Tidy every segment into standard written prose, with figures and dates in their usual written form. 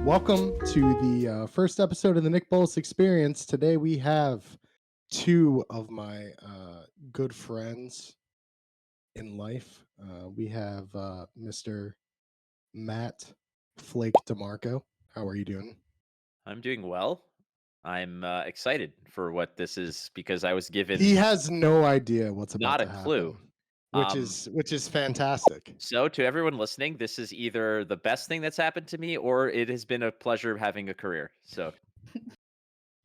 Welcome to the first episode of the Nick Bolas Experience. Today we have two of my good friends in life. We have Mr. Matt Flake DeMarco. How are you doing? I'm doing well. I'm excited for what this is because I was given He has no idea what's about not a to happen, clue. which is fantastic. So to everyone listening, this is either the best thing that's happened to me or it has been a pleasure having a career. So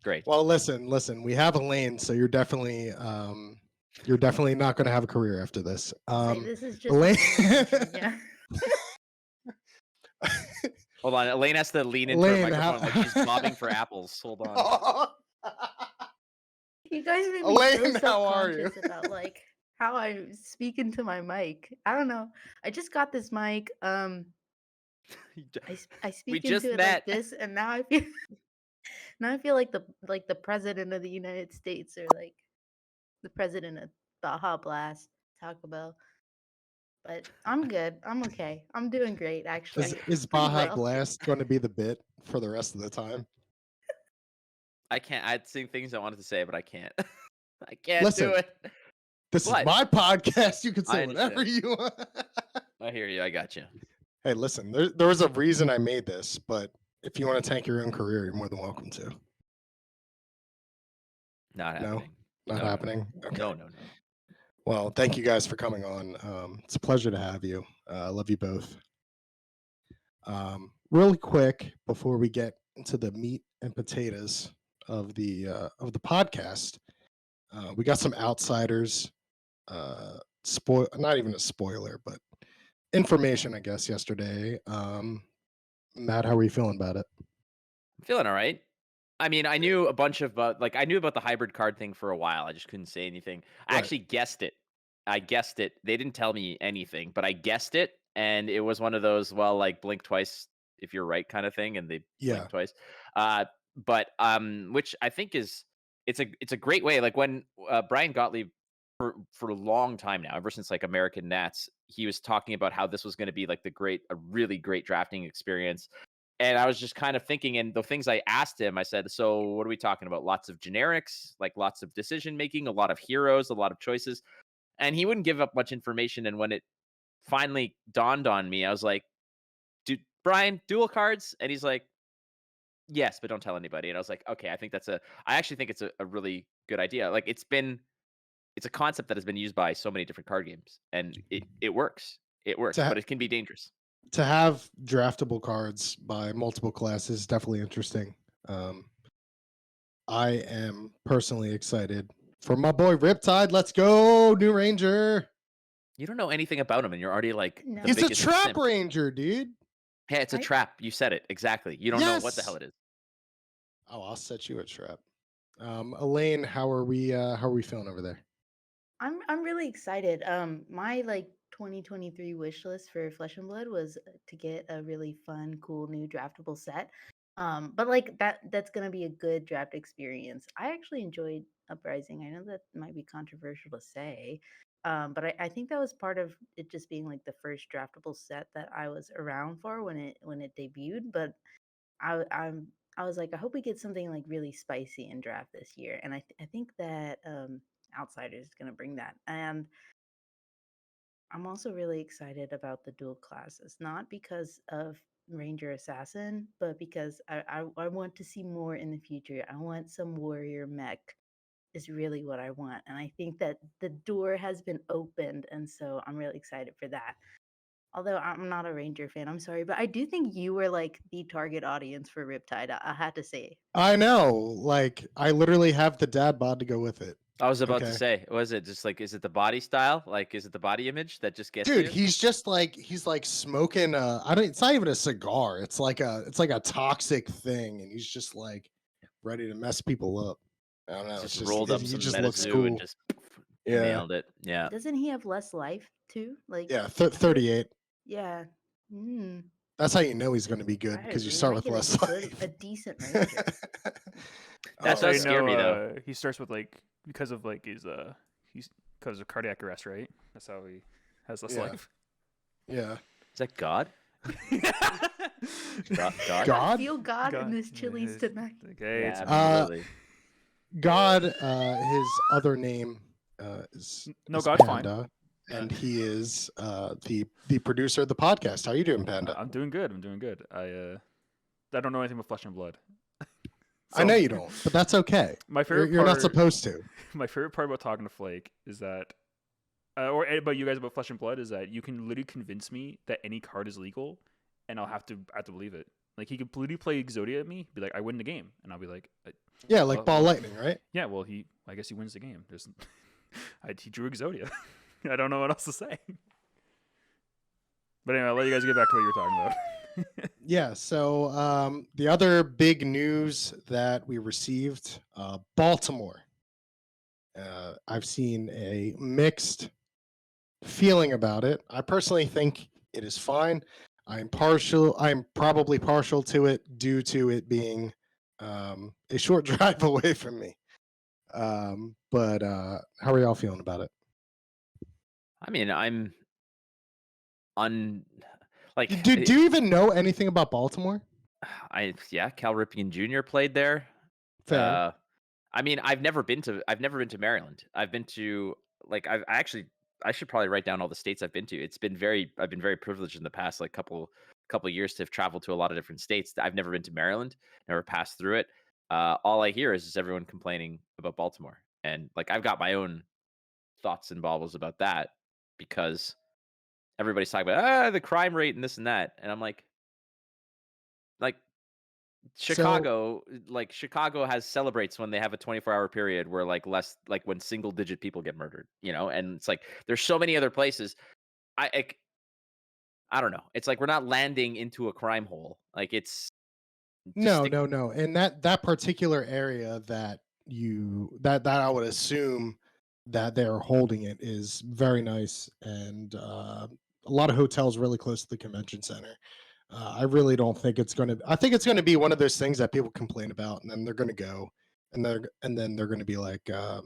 great. Well, listen. We have Elaine, so you're definitely not going to have a career after this. This is just Elaine. yeah. Hold on. Elaine has to lean into her microphone like she's bobbing for apples. Hold on. You guys made me Elaine, so how are you? self-conscious about like how I speak into my mic. I don't know. I just got this mic. I speak just into it met. like this, and now I feel like the president of the United States or like the president of Baja Blast, Taco Bell. But I'm good. I'm okay. I'm doing great, actually. Is Baja Blast going to be the bit for the rest of the time? I can't. I'd say things I wanted to say, but I can't. I can't Listen, do it. This is my podcast. You can say whatever you want. I hear you. I got you. Hey, listen, there was a reason I made this, but if you want to tank your own career, you're more than welcome to. Not happening. Not happening? Okay. No. Well, thank you guys for coming on. It's a pleasure to have you. I love you both. Really quick, before we get into the meat and potatoes of the podcast, we got some outsiders. Not even a spoiler, but information, I guess, yesterday. Matt, how are you feeling about it? I'm feeling all right. I mean, I knew a bunch of I knew about the hybrid card thing for a while. I just couldn't say anything. I actually guessed it. I guessed it. They didn't tell me anything, but I guessed it, and it was one of those, well, like blink twice if you're right kind of thing, and they blink twice. But which I think is it's a great way. Like when Brian Gottlieb for a long time now, ever since like American Nats, he was talking about how this was going to be like a really great drafting experience. And I was just kind of thinking, and the things I asked him, I said, so what are we talking about? Lots of generics, like lots of decision making, a lot of heroes, a lot of choices. And he wouldn't give up much information. And when it finally dawned on me, I was like, dude, Brian, dual cards? And he's like, yes, but don't tell anybody. And I was like, okay, I actually think it's a really good idea. Like it's a concept that has been used by so many different card games, and it works. It works, but it can be dangerous. To have draftable cards by multiple classes is definitely interesting. I am personally excited for my boy Riptide. Let's go, New Ranger. You don't know anything about him, and you're already like, No. He's a trap ranger, dude. Yeah, it's a trap. You said it exactly. You don't know what the hell it is. Oh, I'll set you a trap. Elaine, how are we feeling over there? I'm really excited. My like 2023 wish list for Flesh and Blood was to get a really fun, cool new draftable set. But like that's gonna be a good draft experience. I actually enjoyed Uprising. I know that might be controversial to say. But I think that was part of it just being like the first draftable set that I was around for when it debuted. But I was like, I hope we get something like really spicy in draft this year. And I think that Outsiders is going to bring that. And I'm also really excited about the dual classes, not because of Ranger Assassin, but because I want to see more in the future. I want some warrior mech is really what I want. And I think that the door has been opened. And so I'm really excited for that. Although I'm not a Ranger fan, I'm sorry, but I do think you were like the target audience for Riptide. I had to say. I know, like I literally have the dad bod to go with it. I was about to say, was it just like, is it the body style? Like, is it the body image that just gets Dude, you? he's like smoking it's not even a cigar. It's like a toxic thing, and he's just like ready to mess people up. I don't know. Just rolled up he some just looks Metazoo cool. and just nailed it. Yeah. Doesn't he have less life too? Like 38. Yeah. Mm. That's how you know he's going to be good, because you start with less life. A decent ranger. That does scare me though. He starts with like because of like he's because of cardiac arrest, right? That's how he has less life. Yeah. Is that God? God? I God? feel God in God. this Chili's Yes. tonight. Okay, Yeah, it's absolutely. God, his other name is God's fine. Panda, and he is the producer of the podcast. How you doing, Panda? I'm doing good. I don't know anything about Flesh and Blood. I know you don't, but that's okay. My favorite You're not part- supposed to. My favorite part about talking to Flake is that, or about you guys about Flesh and Blood, is that you can literally convince me that any card is legal, and I have to believe it. Like he could literally play Exodia at me, be like, "I win the game," and I'll be like, Yeah, like Well, ball well- lightning, right? "Yeah, well, I guess he wins the game." He drew Exodia. I don't know what else to say. But anyway, I'll let you guys get back to what you were talking about. Yeah. So the other big news that we received, Baltimore. I've seen a mixed feeling about it. I personally think it is fine. I'm probably partial to it due to it being a short drive away from me. But how are y'all feeling about it? I mean, I'm like Do you even know anything about Baltimore? Cal Ripken Jr. played there. Fair. I mean, I've never been to Maryland. I've been to I should probably write down all the states I've been to. I've been very privileged in the past like couple years to have traveled to a lot of different states. I've never been to Maryland, never passed through it. All I hear is just everyone complaining about Baltimore. And like I've got my own thoughts and baubles about that because everybody's talking about the crime rate and this and that. And I'm like Chicago, Chicago celebrates when they have a 24-hour period where when single digit people get murdered, and it's like there's so many other places. I don't know. It's like we're not landing into a crime hole. Like it's No. And that particular area that I would assume that they're holding it is very nice, and a lot of hotels really close to the convention center. I really don't think it's going to. I think it's going to be one of those things that people complain about, and then they're going to go, and then they're going to be like, I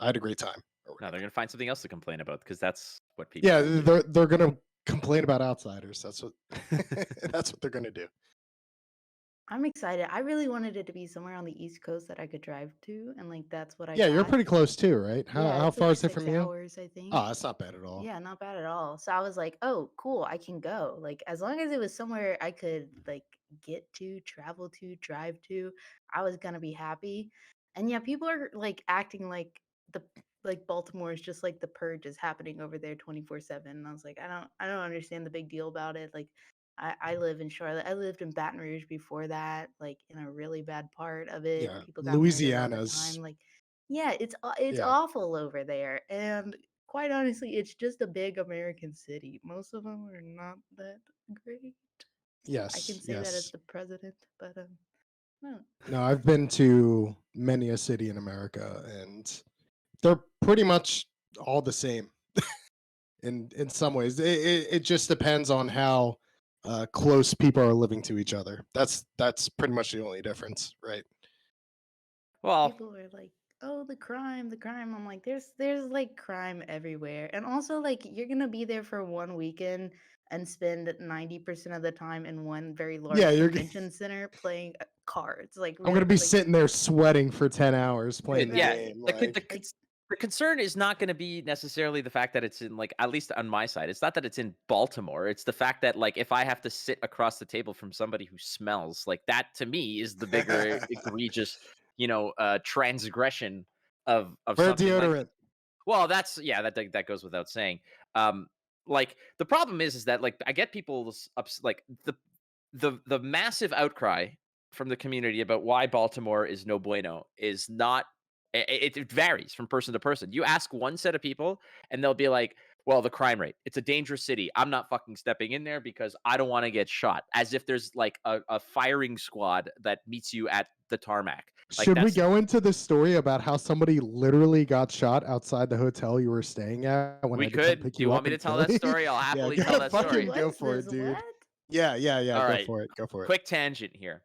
had a great time. No, they're gonna find something else to complain about because that's what people. Yeah, do. they're going to complain about outsiders. That's what that's what they're going to do. I'm excited. I really wanted it to be somewhere on the East Coast that I could drive to, and like that's what I Yeah, you're got. pretty close too, right? How it's far like is it 6 from you? hours, I think. Oh, that's not bad at all. Yeah, not bad at all. So I was like, oh, cool, I can go. Like as long as it was somewhere I could like get to, travel to, drive to, I was gonna be happy. And yeah, people are like acting like Baltimore is just like the purge is happening over there 24/7. And I was like, I don't understand the big deal about it. Like I live in Charlotte. I lived in Baton Rouge before that, like in a really bad part of it. Yeah, People got murdered all the Louisiana's. time. Like, yeah, it's Yeah. awful over there. And quite honestly, it's just a big American city. Most of them are not that great. Yes. I can say that as the president, but no. No, I've been to many a city in America, and they're pretty much all the same. In some ways, it just depends on how close people are living to each other. That's pretty much the only difference, right? Well, People are like, oh, the crime, the crime. I'm like, there's like crime everywhere. And also like you're gonna be there for one weekend and spend 90% of the time in one very large you're convention center playing cards. Like I'm gonna be like, sitting there sweating for 10 hours playing the yeah, game. the concern is not going to be necessarily the fact that it's in at least on my side. It's not that it's in Baltimore. It's the fact that if I have to sit across the table from somebody who smells, that to me is the bigger egregious, transgression of Wear something. deodorant. Well, that goes without saying. The problem is that I get people's the massive outcry from the community about why Baltimore is no bueno is not. It varies from person to person. You ask one set of people, and they'll be like, "Well, the crime rate. It's a dangerous city. I'm not fucking stepping in there because I don't want to get shot." As if there's a firing squad that meets you at the tarmac. Should we go into the story about how somebody literally got shot outside the hotel you were staying at? When We I had to come could. pick Do you up want me to in tell that Philly? story? I'll happily Yeah, tell that fucking story. go for it, dude. What? Yeah. All Go right. for it. Go for it. Quick tangent here.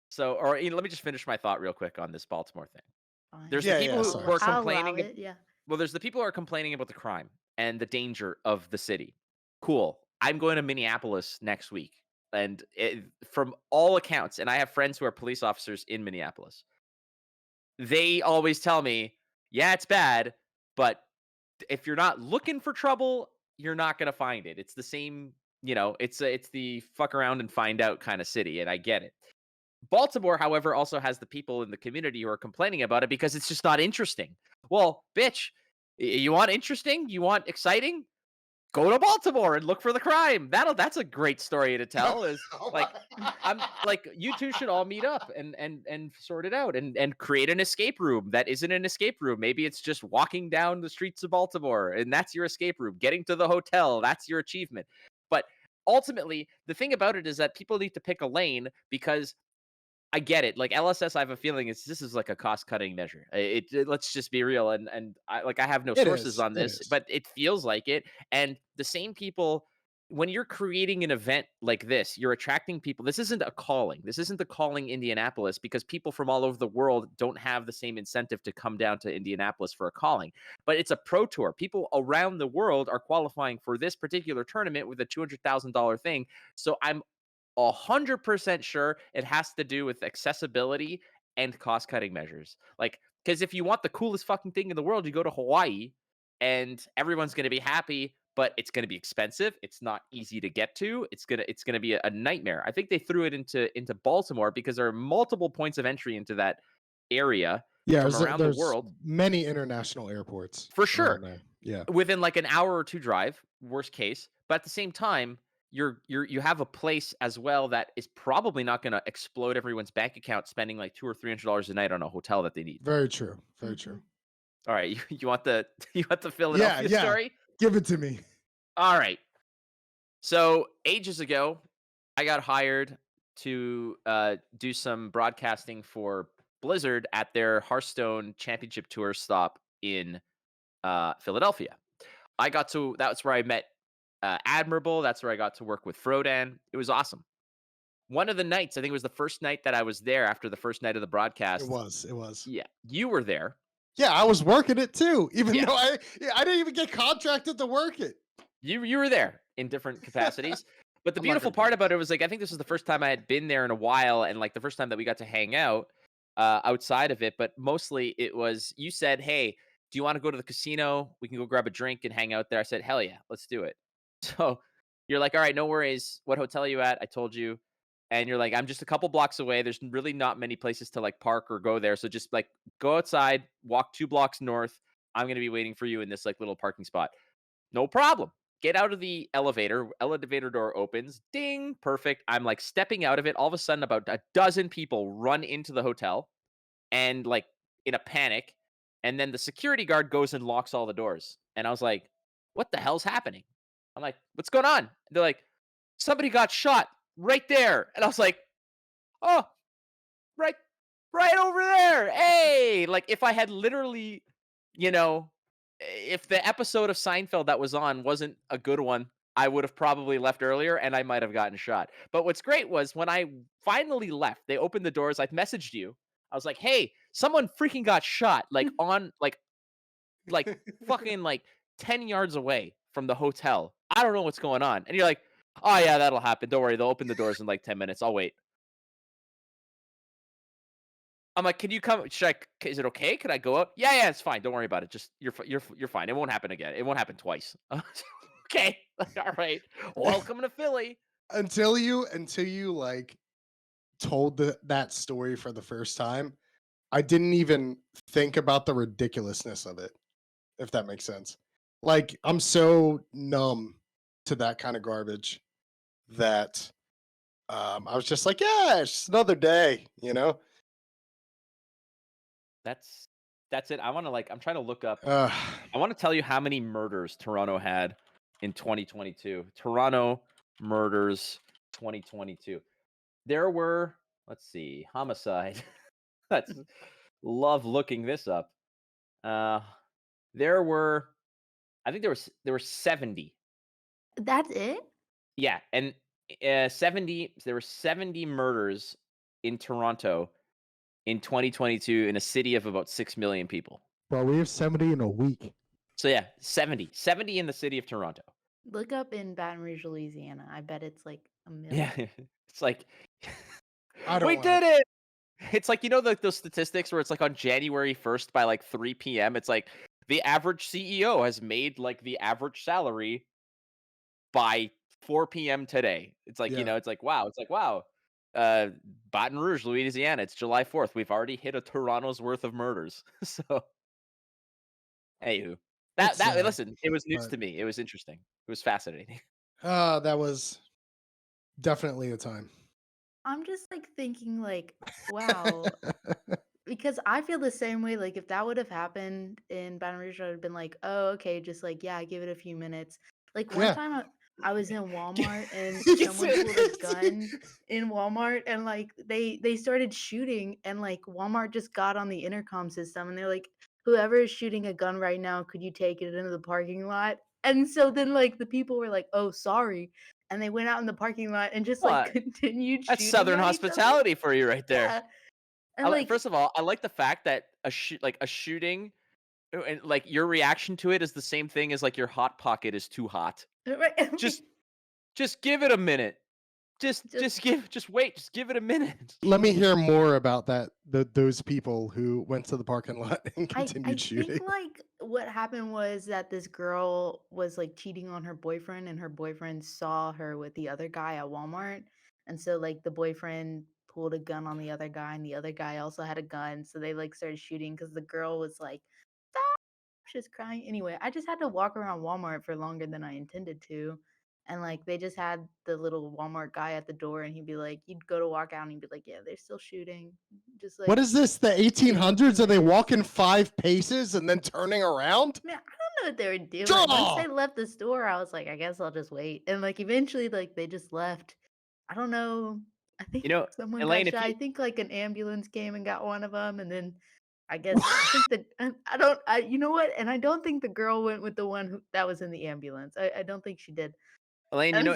So, let me just finish my thought real quick on this Baltimore thing. Fine. There's the people who are I'll complaining. allow it, yeah. Well, there's the people who are complaining about the crime and the danger of the city. Cool. I'm going to Minneapolis next week. And from all accounts, and I have friends who are police officers in Minneapolis, they always tell me, yeah, it's bad, but if you're not looking for trouble, you're not going to find it. It's the same, it's the fuck around and find out kind of city, and I get it. Baltimore, however, also has the people in the community who are complaining about it because it's just not interesting. Well, bitch, you want interesting? You want exciting? Go to Baltimore and look for the crime. That's a great story to tell. Is like I'm like you two should all meet up and sort it out and create an escape room that isn't an escape room. Maybe it's just walking down the streets of Baltimore and that's your escape room. Getting to the hotel, that's your achievement. But ultimately, the thing about it is that people need to pick a lane because I get it. Like LSS, I have a feeling this is like a cost cutting measure. Let's just be real, and I have no It sources is. on It this, is. but it feels like it. And the same people, when you're creating an event like this, you're attracting people. This isn't a calling. This isn't the calling Indianapolis because people from all over the world don't have the same incentive to come down to Indianapolis for a calling. But it's a pro tour. People around the world are qualifying for this particular tournament with a $200,000 thing. So I'm 100% sure it has to do with accessibility and cost cutting measures. Like, because if you want the coolest fucking thing in the world, you go to Hawaii and everyone's going to be happy, but it's going to be expensive. It's not easy to get to. It's gonna be a nightmare. I think they threw it into Baltimore because there are multiple points of entry into that area Yeah, from around the there's world many international airports for around sure. there. Yeah. Within like an hour or two drive, worst case. But at the same time, you have a place as well that is probably not going to explode everyone's bank account spending like $200 or $300 a night on a hotel that they need. Very true. Very true. All right, you want the Yeah, Philadelphia yeah. story? Give it to me. All right. So ages ago, I got hired to do some broadcasting for Blizzard at their Hearthstone Championship Tour stop in Philadelphia. That's where I met Admirable. That's where I got to work with Frodan. It was awesome. One of the nights, I think it was the first night that I was there after the first night of the broadcast. It was. Yeah, you were there. Yeah, I was working it too, even Yeah. though I didn't even get contracted to work it. You were there in different capacities. But the I'm not beautiful gonna part do about it was like I think this was the first time I had been there in a while, and like the first time that we got to hang out outside of it. But mostly it was you said, "Hey, do you want to go to the casino? We can go grab a drink and hang out there." I said, "Hell yeah, let's do it." So you're like, "All right, no worries. What hotel are you at?" I told you, and you're like, "I'm just a couple blocks away. There's really not many places to like park or go there. So just like go outside, walk 2 blocks north. I'm gonna be waiting for you in this like little parking spot." No problem. Get out of the elevator door opens. Ding, perfect. I'm like stepping out of it. All of a sudden, about a dozen people run into the hotel and like in a panic. And then the security guard goes and locks all the doors. And I was like, what the hell's happening? I'm like, what's going on? They're like, somebody got shot right there. And I was like, oh, right, right over there. Hey, like if I had literally, you know, if the episode of Seinfeld that was on wasn't a good one, I would have probably left earlier and I might have gotten shot. But what's great was when I finally left, they opened the doors. I messaged you. I was like, "Hey, someone freaking got shot like on like fucking like 10 yards away from the hotel. I don't know what's going on." And you're like, "Oh yeah, that'll happen. Don't worry. They'll open the doors in like 10 minutes. I'll wait." I'm like, "Can you come? Is it okay? Can I go up?" Yeah, it's fine. Don't worry about it. Just you're fine. It won't happen again. It won't happen twice. Okay. All right. Welcome to Philly. until you like told that story for the first time, I didn't even think about the ridiculousness of it, if that makes sense. Like I'm so numb to that kind of garbage that I was just like, yeah, it's just another day, you know? That's it. I'm trying to look up. Uh, I want to tell you how many murders Toronto had in 2022. Toronto murders 2022. There were, let's see, homicide. That's love looking this up. There were, I think there were 70. That's it? Yeah, and 70. There were 70 murders in Toronto in 2022 in a city of about 6 million people. bro, we have 70 in a week. So yeah, 70 in the city of Toronto. Look up in Baton Rouge, Louisiana. I bet it's like a Yeah, million. it's like I don't we want did it. It's like those statistics where it's like on January 1st by like 3 p.m. It's like the average CEO has made like the average salary by 4 p.m. today. It's like, Yeah. it's like wow. It's like wow. Uh, Baton Rouge, Louisiana. It's July 4th. We've already hit a Toronto's worth of murders. So, anywho, It's sad, listen, it was news but to me. It was interesting. It was fascinating. that was definitely a time. I'm just like thinking like, wow, because I feel the same way. Like if that would have happened in Baton Rouge, I would have been like, oh, okay, just like yeah, give it a few minutes. Like one Yeah. time I was in Walmart and You someone said pulled a it. gun in Walmart and like they started shooting and like Walmart just got on the intercom system and they're like, whoever is shooting a gun right now, could you take it into the parking lot? And so then like the people were like, oh, sorry. And they went out in the parking lot and just like What? continued That's shooting Southern at each other. hospitality for you right there. Yeah. And like First of all, I like the fact that a shooting, and like your reaction to it is the same thing as like your hot pocket is too hot. right, Just just give it a minute. Just just just wait. Just give it a minute. Let me hear more about that. Those people who went to the parking lot and I continued shooting. think like what happened was that this girl was like cheating on her boyfriend and her boyfriend saw her with the other guy at Walmart. And so like the boyfriend pulled a gun on the other guy and the other guy also had a gun. So they like started shooting because the girl was like, stop, she's crying. Anyway, I just had to walk around Walmart for longer than I intended to. And like they just had the little Walmart guy at the door and he'd be like, you'd go to walk out and he'd be like, yeah, they're still shooting. Just What like is this? The give it a few 1800s? Are they minutes. walking 5 paces and then turning around? Man, I don't know what they were doing. Once Draw! they left the store, I was like, I guess I'll just wait. And like eventually, like they just left. I don't know. I think someone got Elaine, if shot. you I think like an ambulance came and got one of them, and then I guess I think that I don't. You know what? And I don't think the girl went with the one that was in the ambulance. I don't think she did. Elaine, And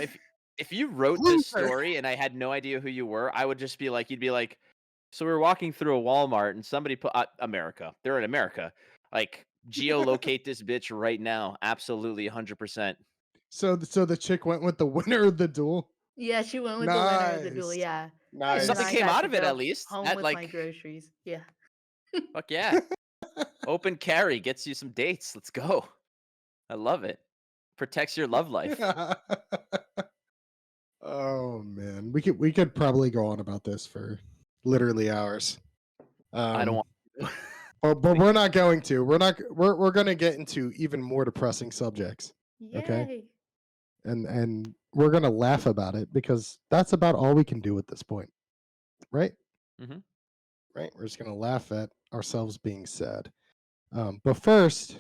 if you wrote this Loser! story and I had no idea who you were, I would just be like, you'd be like, so we were walking through a Walmart and somebody put America. They're in America. Like geolocate this bitch right now. Absolutely 100%. So the chick went with the winner of the duel. yeah, she went with the winner of the duel. Nice. Yeah, Hey, and then something Nice. I came got out to of it go at least. home That with my like groceries. Yeah. fuck yeah. Open carry gets you some dates. Let's go. I love it. Protects your love life. Oh man, we could probably go on about this for literally hours. I don't want to. But we're not going to. We're going to get into even more depressing subjects. Okay? Yay. And we're going to laugh about it because that's about all we can do at this point. Right? Mhm. Right? We're just going to laugh at ourselves being sad. But first,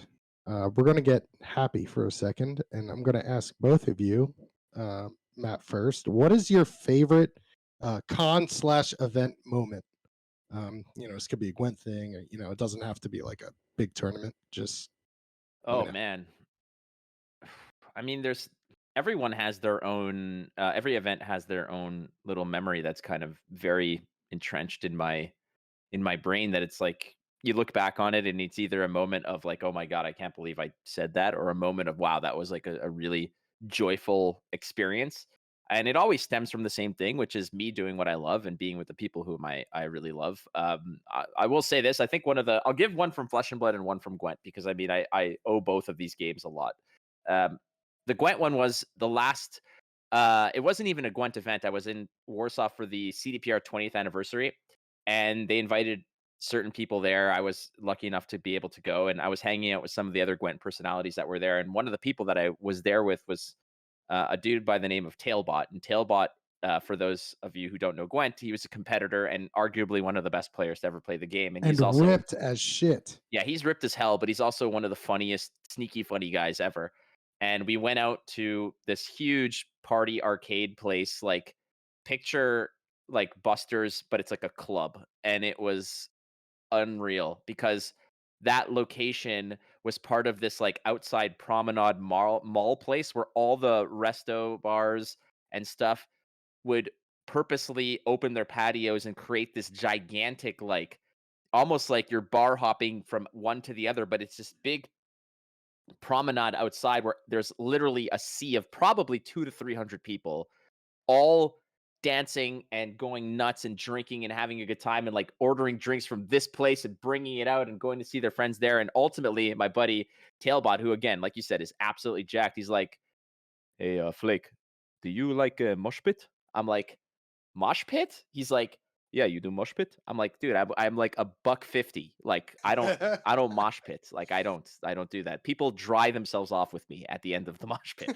we're going to get happy for a second and I'm going to ask both of you, Matt first, what is your favorite con/event moment? This could be a Gwent thing, or, it doesn't have to be like a big tournament. Just Oh man. I mean, everyone has their own. Every event has their own little memory that's kind of very entrenched in my brain. That it's like you look back on it and it's either a moment of like, oh my god, I can't believe I said that, or a moment of wow, that was like a really joyful experience. And it always stems from the same thing, which is me doing what I love and being with the people whom I really love. I will say this: I think I'll give one from Flesh and Blood and one from Gwent because I mean I owe both of these games a lot. Um, the Gwent one was the last. It wasn't even a Gwent event. I was in Warsaw for the CDPR 20th anniversary, and they invited certain people there. I was lucky enough to be able to go, and I was hanging out with some of the other Gwent personalities that were there. And one of the people that I was there with was a dude by the name of Tailbot. And Tailbot, for those of you who don't know Gwent, he was a competitor and arguably one of the best players to ever play the game. And he's also ripped as shit. yeah, he's ripped as hell, but he's also one of the funniest, sneaky funny guys ever. And we went out to this huge party arcade place, like picture like Buster's, but it's like a club. And it was unreal because that location was part of this like outside promenade mall place where all the resto bars and stuff would purposely open their patios and create this gigantic like almost like you're bar hopping from one to the other, but it's this big promenade outside where there's literally a sea of probably 200 to 300 people, all dancing and going nuts and drinking and having a good time and like ordering drinks from this place and bringing it out and going to see their friends there. And ultimately, my buddy Tailbot, who again, like you said, is absolutely jacked. He's like, "Hey, Flake, do you like a mosh pit?" I'm like, "Mosh pit?" He's like, "Yeah, you do mosh pit?" I'm like, "Dude, I'm like $150. Like, I don't mosh pit. Like, I don't do that. People dry themselves off with me at the end of the mosh pit."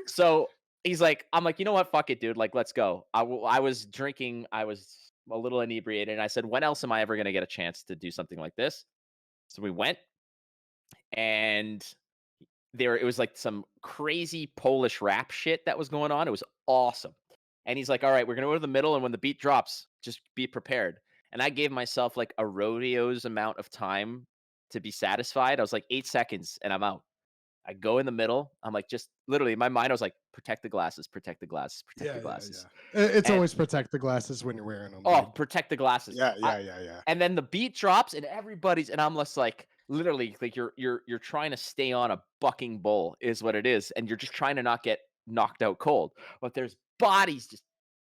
So he's like, I'm like, "You know what? Fuck it, dude. Like, let's go." I was drinking. I was a little inebriated, and I said, "When else am I ever gonna get a chance to do something like this?" So we went, and it was like some crazy Polish rap shit that was going on. It was awesome. And he's like, "All right, we're gonna go to the middle, and when the beat drops, just be prepared." And I gave myself like a rodeo's amount of time to be satisfied. I was like 8 seconds, and I'm out. I go in the middle. I'm like, just literally in my mind, I was like, protect the glasses, protect the glasses, protect the Yeah, yeah, glasses. yeah. It's And always protect the glasses when you're wearing them. oh, Dude. protect the glasses. Yeah, yeah, yeah, yeah. And then the beat drops and and I'm just like, literally, like you're trying to stay on a bucking bull is what it is. And you're just trying to not get knocked out cold. But there's bodies just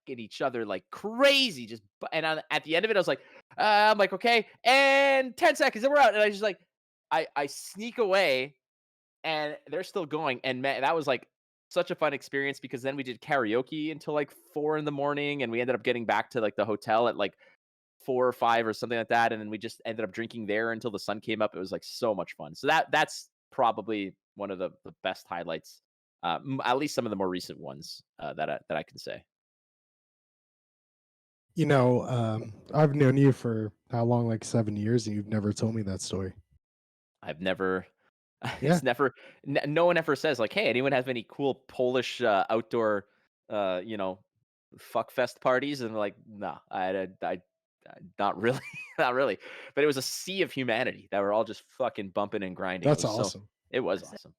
at each other like crazy. At the end of it, I was like, I'm like, okay, and 10 seconds, and we're out. And I just like, I sneak away and they're still going. And man, that was like such a fun experience because then we did karaoke until like 4 in the morning, and we ended up getting back to like the hotel at like 4 or 5 or something like that. And then we just ended up drinking there until the sun came up. It was like so much fun. So that's probably one of the best highlights, at least some of the more recent ones that I can say. You know, I've known you for how long? Like 7 years, and you've never told me that story. I've never, Yeah. it's never, no one ever says like, "Hey, anyone have any cool Polish outdoor, you know, fuck fest parties?" And like, no, not really, not really. But it was a sea of humanity that were all just fucking bumping and grinding. That's awesome. It was Awesome. awesome.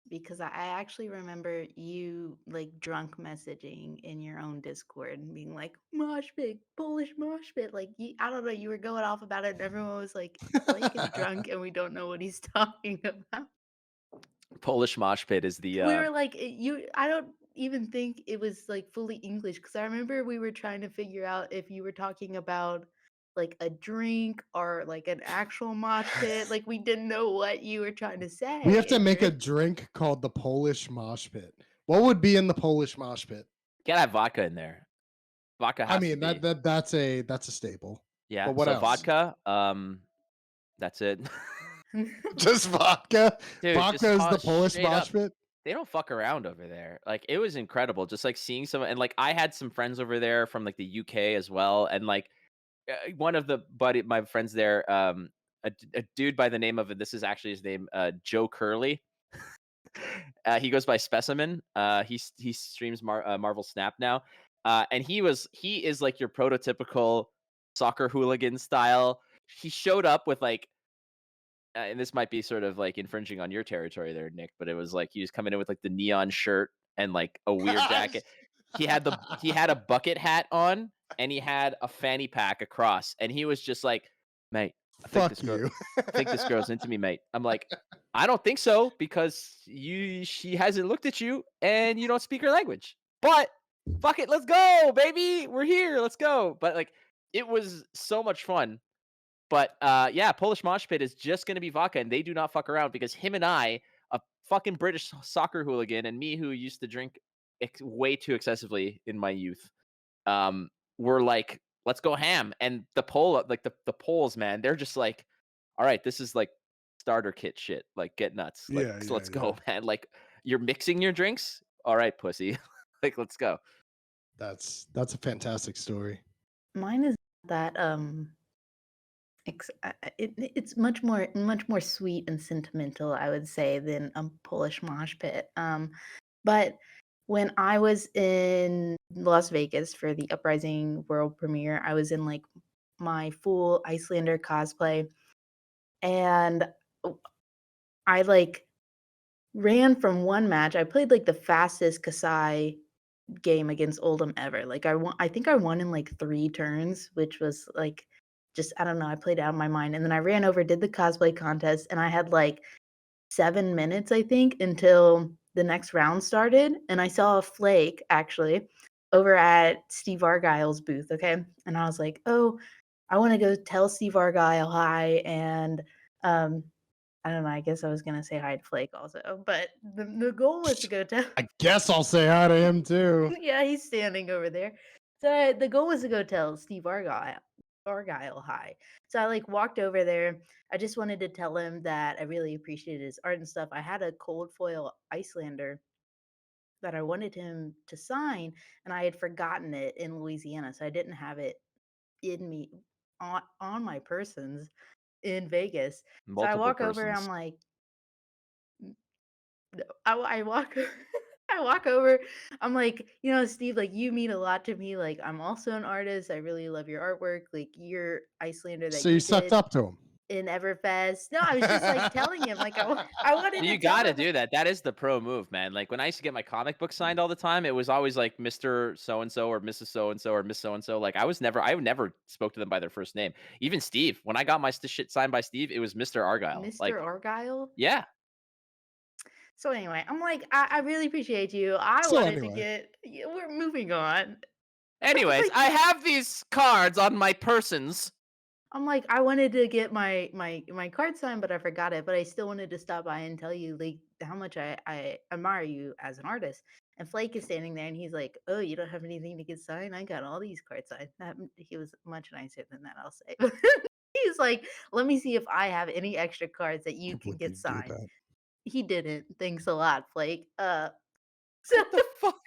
Because I actually remember you like drunk messaging in your own Discord and being like, mosh pit, Polish mosh pit. Like, I don't know, you were going off about it, and everyone was like, Blake is drunk and we don't know what he's talking about. Polish mosh pit is the We were like, I don't even think it was like fully English because I remember we were trying to figure out if you were talking about like a drink or like an actual mosh pit. Like, we didn't know what you were trying to say. We have to and make a you're- drink called the Polish mosh pit. What would be in the Polish mosh pit? gotta have vodka in there. Vodka has I mean, to be. that's a staple. Yeah. But what So else? vodka, that's it. Just vodka. Dude, Vodka is the Polish straight mosh up. pit. They don't fuck around over there. Like, it was incredible. Just like seeing someone, and like I had some friends over there from like the UK as well, and like one of my friends there, a dude by the name of, this is actually his name, Joe Curley. He goes by Specimen. He streams Marvel Snap now, and he is like your prototypical soccer hooligan style. He showed up with like, and this might be sort of like infringing on your territory there, Nick, but it was like he was coming in with like the neon shirt and like a weird jacket. He had a bucket hat on, and he had a fanny pack across, and he was just like, "Mate, Fuck you. I think this girl's into me, mate." I'm like, "I don't think so because she hasn't looked at you and you don't speak her language. But fuck it, let's go, baby. We're here. Let's go." But like, it was so much fun. But yeah, Polish mosh pit is just gonna be vodka, and they do not fuck around because him and I, a fucking British soccer hooligan, and me who used to drink way too excessively in my youth, were like, "Let's go ham." And the Poles, man, they're just like, "All right, this is like starter kit shit. Like, get nuts. Like, Yeah, let's yeah, go, man. Like, you're mixing your drinks. All right, pussy. Like, let's go." That's a fantastic story. Mine is that it's much more sweet and sentimental, I would say, than a Polish mosh pit. But when I was in Las Vegas for the Uprising world premiere, I was in like my full Icelander cosplay, and I like ran from one match. I played like the fastest Kasai game against Oldham ever. Like, I think I won in like 3 turns, which was like, just I don't know, I played out of my mind. And then I ran over, did the cosplay contest, and I had like 7 minutes, I think, until the next round started, and I saw a Flake actually over at Steve Argyle's booth. Okay, and I was like, oh, I want to go tell Steve Argyle hi, and I don't know. I guess I was gonna say hi to Flake also, but the goal was to go tell. I guess I'll say hi to him too. Yeah, he's standing over there. So the goal was to go tell Steve Argyle hi. So I like walked over there. I just wanted to tell him that I really appreciated his art and stuff. I had a cold foil Icelander that I wanted him to sign, and I had forgotten it in Louisiana, so I didn't have it in me on my persons in Vegas. So I Multiple walk over, I'm persons. like, no, I walk I walk over. I'm like, Steve, like you mean a lot to me. Like I'm also an artist. I really love your artwork. Like your Icelander that So you you sucked did up to him. in Everfest. No, I was just like telling him. Like I wanted to You tell got to him. do that. That is the pro move, man. Like when I used to get my comic book signed all the time, it was always like Mr. So and so or Mrs. So and so or Miss So and so. Like I never spoke to them by their first name. Even Steve, when I got my shit signed by Steve, it was Mr. Argyle. Mr. Like, Argyle. yeah. So anyway, I'm like, I really appreciate you. I So wanted to anyway. get. We're moving on. Anyways, Like, I have these cards on my persons. I'm like, I wanted to get my card signed, but I forgot it. But I still wanted to stop by and tell you like how much I admire you as an artist. And Flake is standing there, and he's like, "Oh, you don't have anything to get signed? I got all these cards signed." He was much nicer than that, I'll say. He's like, "Let me see if I have any extra cards that you can Would get you do signed." that? He didn't. Thanks a lot, Flake. So What the fuck?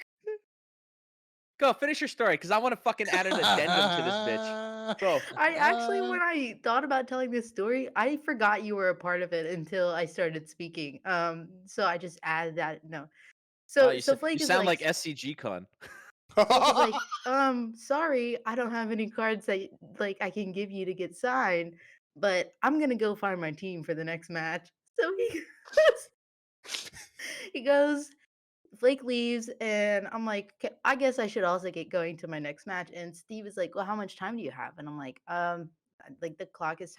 Go finish your story, because I want to fucking add an addendum to this bitch. Go. I actually, when I thought about telling this story, I forgot you were a part of it until I started speaking. So I just added that. No, Wow, so you Flake is sound like, like SCG Con. Flake is like, sorry, I don't have any cards that like I can give you to get signed, but I'm gonna go find my team for the next match. So he goes, Flake leaves, and I'm like, I guess I should also get going to my next match." And Steve is like, "Well, how much time do you have?" And I'm like, like the clock is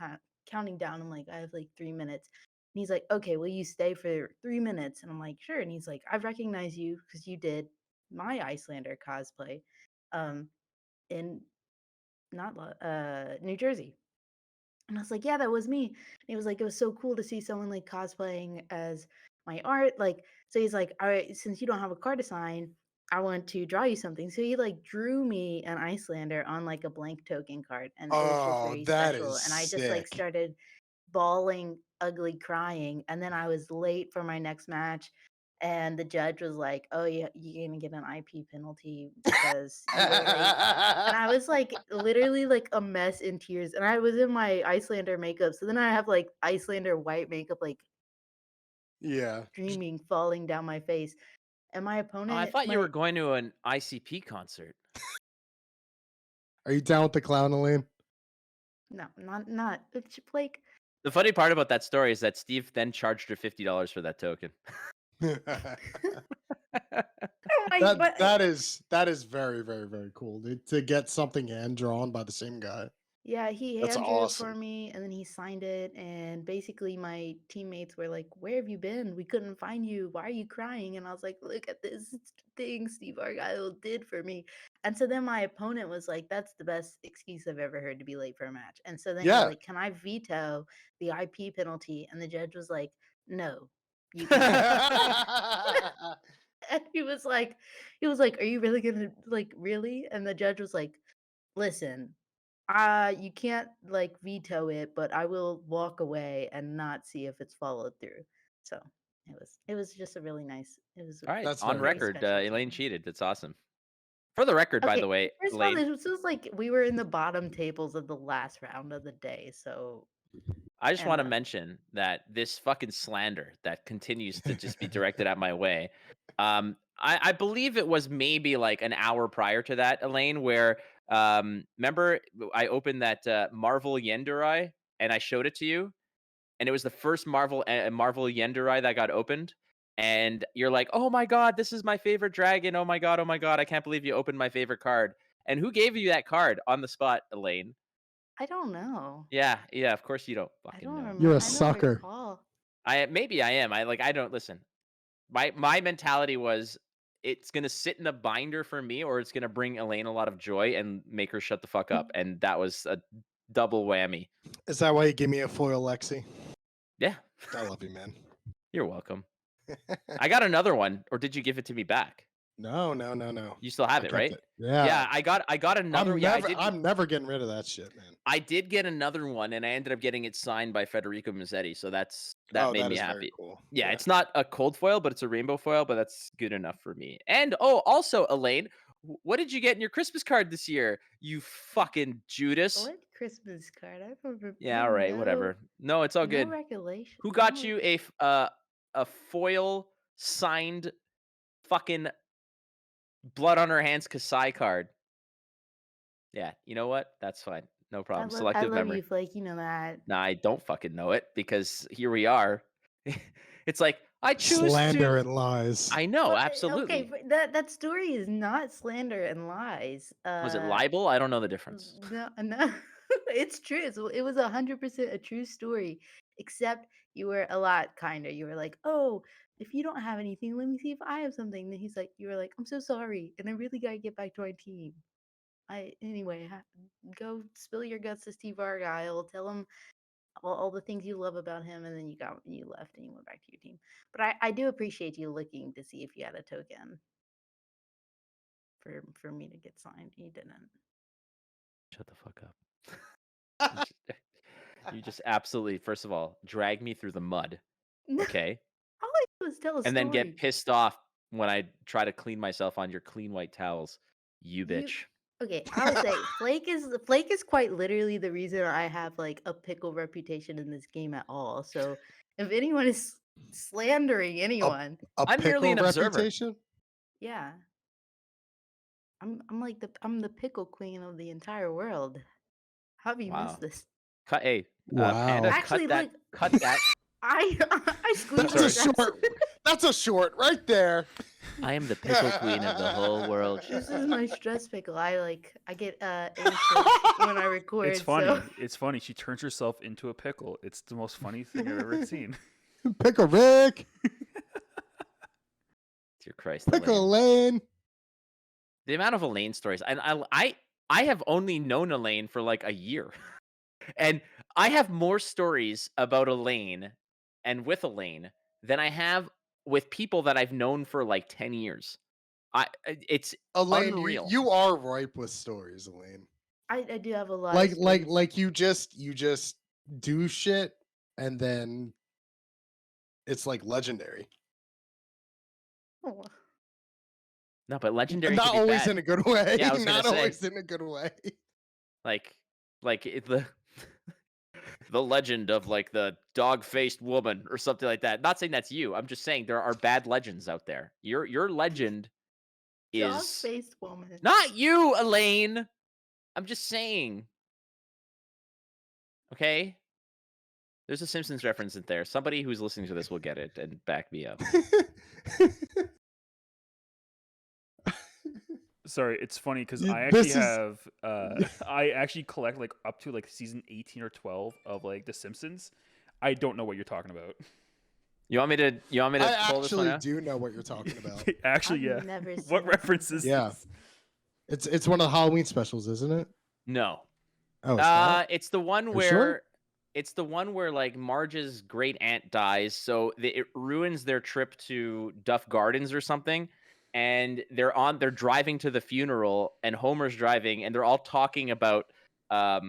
counting down. I'm like, "I have like 3 minutes." And he's like, "Okay, will you stay for 3 minutes?" And I'm like, "Sure." And he's like, "I recognize you because you did my Icelander cosplay, um, in not New Jersey." And I was like, "Yeah, that was me." And he was like, "It was so cool to see someone like cosplaying as my art." Like, so he's like, "All right, since you don't have a card to sign, I want to draw you something." So he like drew me an Icelander on like a blank token card, and it was just Oh, very that special. is And I just like sick. started bawling, ugly crying, and then I was late for my next match. And the judge was like, "Oh, yeah, you're gonna get an IP penalty because you were late." And I was like literally like a mess in tears. And I was in my Icelander makeup. So then I have like Icelander white makeup, like Yeah. streaming, falling down my face. And my Oh, I opponent, thought you were going to an ICP concert. Are you down with the clown, Elaine? no, not Flake. The funny part about that story is that Steve then charged her $50 for that token. But that is very, very, very cool to get something hand drawn by the same guy. yeah, he That's hand drew it for awesome. me, and then he signed it. And basically, my teammates were like, "Where have you been? We couldn't find you. Why are you crying?" And I was like, "Look at this thing Steve Argyle did for me." And so then my opponent was like, "That's the best excuse I've ever heard to be late for a match." And so then he's Yeah. like, "Can I veto the IP penalty?" And the judge was like, "No, you cannot." And he was like, "Are you really gonna like really?" And the judge was like, "Listen, you can't like veto it, but I will walk away and not see if it's followed through." So it was just a really nice. It was All right, That's on very very cool. record, special to Elaine me. cheated. That's awesome. For the record, by Okay, the way, first of all, Elaine, this was like we were in the bottom tables of the last round of the day. So I just and want to mention that this fucking slander that continues to just be directed at my way. I believe it was maybe like an hour prior to that, Elaine, where remember I opened that Marvel Yendurai and I showed it to you, and it was the first Marvel Yendurai that got opened. And you're like, "Oh my god, this is my favorite dragon! Oh my god, I can't believe you opened my favorite card." And who gave you that card on the spot, Elaine? I don't know. Yeah, of course you don't I fucking don't know. You're remember. a I don't sucker. recall. Maybe I am. I don't listen. My mentality was it's gonna sit in a binder for me, or it's gonna bring Elaine a lot of joy and make her shut the fuck up. And that was a double whammy. Is that why you give me a foil, Lexi? Yeah. I love you, man. You're welcome. I got another one, or did you give it to me back? No. You still have I it, kept right? it. Yeah. Yeah, I got another. I'm never getting rid of that shit, man. I did get another one, and I ended up getting it signed by Federico Mazzetti, so that made That me is very happy. cool. Yeah, it's not a cold foil, but it's a rainbow foil, but that's good enough for me. And also, Elaine, what did you get in your Christmas card this year? You fucking Judas. What Christmas card? I don't remember. Yeah, all right, whatever. No, it's all No good. regulation. Who got no- you a foil signed fucking blood on her hands Kasai card? Yeah, you know what? That's fine. No problem. I Selective love memory. you, Flake. You know that. Nah, I don't fucking know it because here we are. It's like I choose slander to. and lies. I know, Well, absolutely. Okay, but that story is not slander and lies. Was it libel? I don't know the difference. No, it's true. It was 100% a true story, except you were a lot kinder. You were like, "Oh, if you don't have anything, let me see if I have something." Then he's like, "You were like, I'm so sorry, and I really gotta get back to my team." Anyway, go spill your guts to Steve Argyle. Tell him all the things you love about him, and then you left and you went back to your team. But I do appreciate you looking to see if you had a token for me to get signed. You didn't. Shut the fuck up. You just absolutely, first of all, drag me through the mud, okay? All I do is tell a And story. then get pissed off when I try to clean myself on your clean white towels. You bitch. Okay, I would say Flake is quite literally the reason I have like a pickle reputation in this game at all. So if anyone is slandering anyone, I'm merely an pickle observer. reputation? yeah. I'm the pickle queen of the entire world. How have you missed Wow. this? Panda, Wow. Actually, cut that. I squeezed That's my a dress. short. That's a short right there. I am the pickle queen of the whole world. This is my stress pickle. I get anxious when I record. It's funny. So. It's funny. She turns herself into a pickle. It's the most funny thing I've ever seen. Pickle Rick. Dear Christ, Pickle Elaine. Elaine. The amount of Elaine stories, and I have only known Elaine for like a year, and I have more stories about Elaine and with Elaine than I have with people that I've known for like 10 years. It's Elaine, unreal. you are ripe with stories, Elaine. I do have a lot. Like of stories. you just do shit and then it's like legendary. Oh. No, but legendary Not can be always bad. in a good way. Yeah, I was gonna Not say. always in a good way. Like the the legend of like the dog-faced woman or something like that. Not saying that's you. I'm just saying there are bad legends out there. Your legend is Dog-faced woman. not you, Elaine. I'm just saying. Okay? There's a Simpsons reference in there. Somebody who's listening to this will get it and back me up. Sorry, it's funny because You- I actually this is- have I actually collect like up to like season 18 or 12 of like The Simpsons. I don't know what you're talking about. You want me to I pull this one actually out? do know what you're talking about. Actually, I've yeah. never seen What The references? Simpsons. Yeah. It's one of the Halloween specials, isn't it? No. Oh, it's not? It's the one For where sure? it's the one where like Marge's great aunt dies, so it ruins their trip to Duff Gardens or something. And they're driving to the funeral, and Homer's driving, and they're all talking about the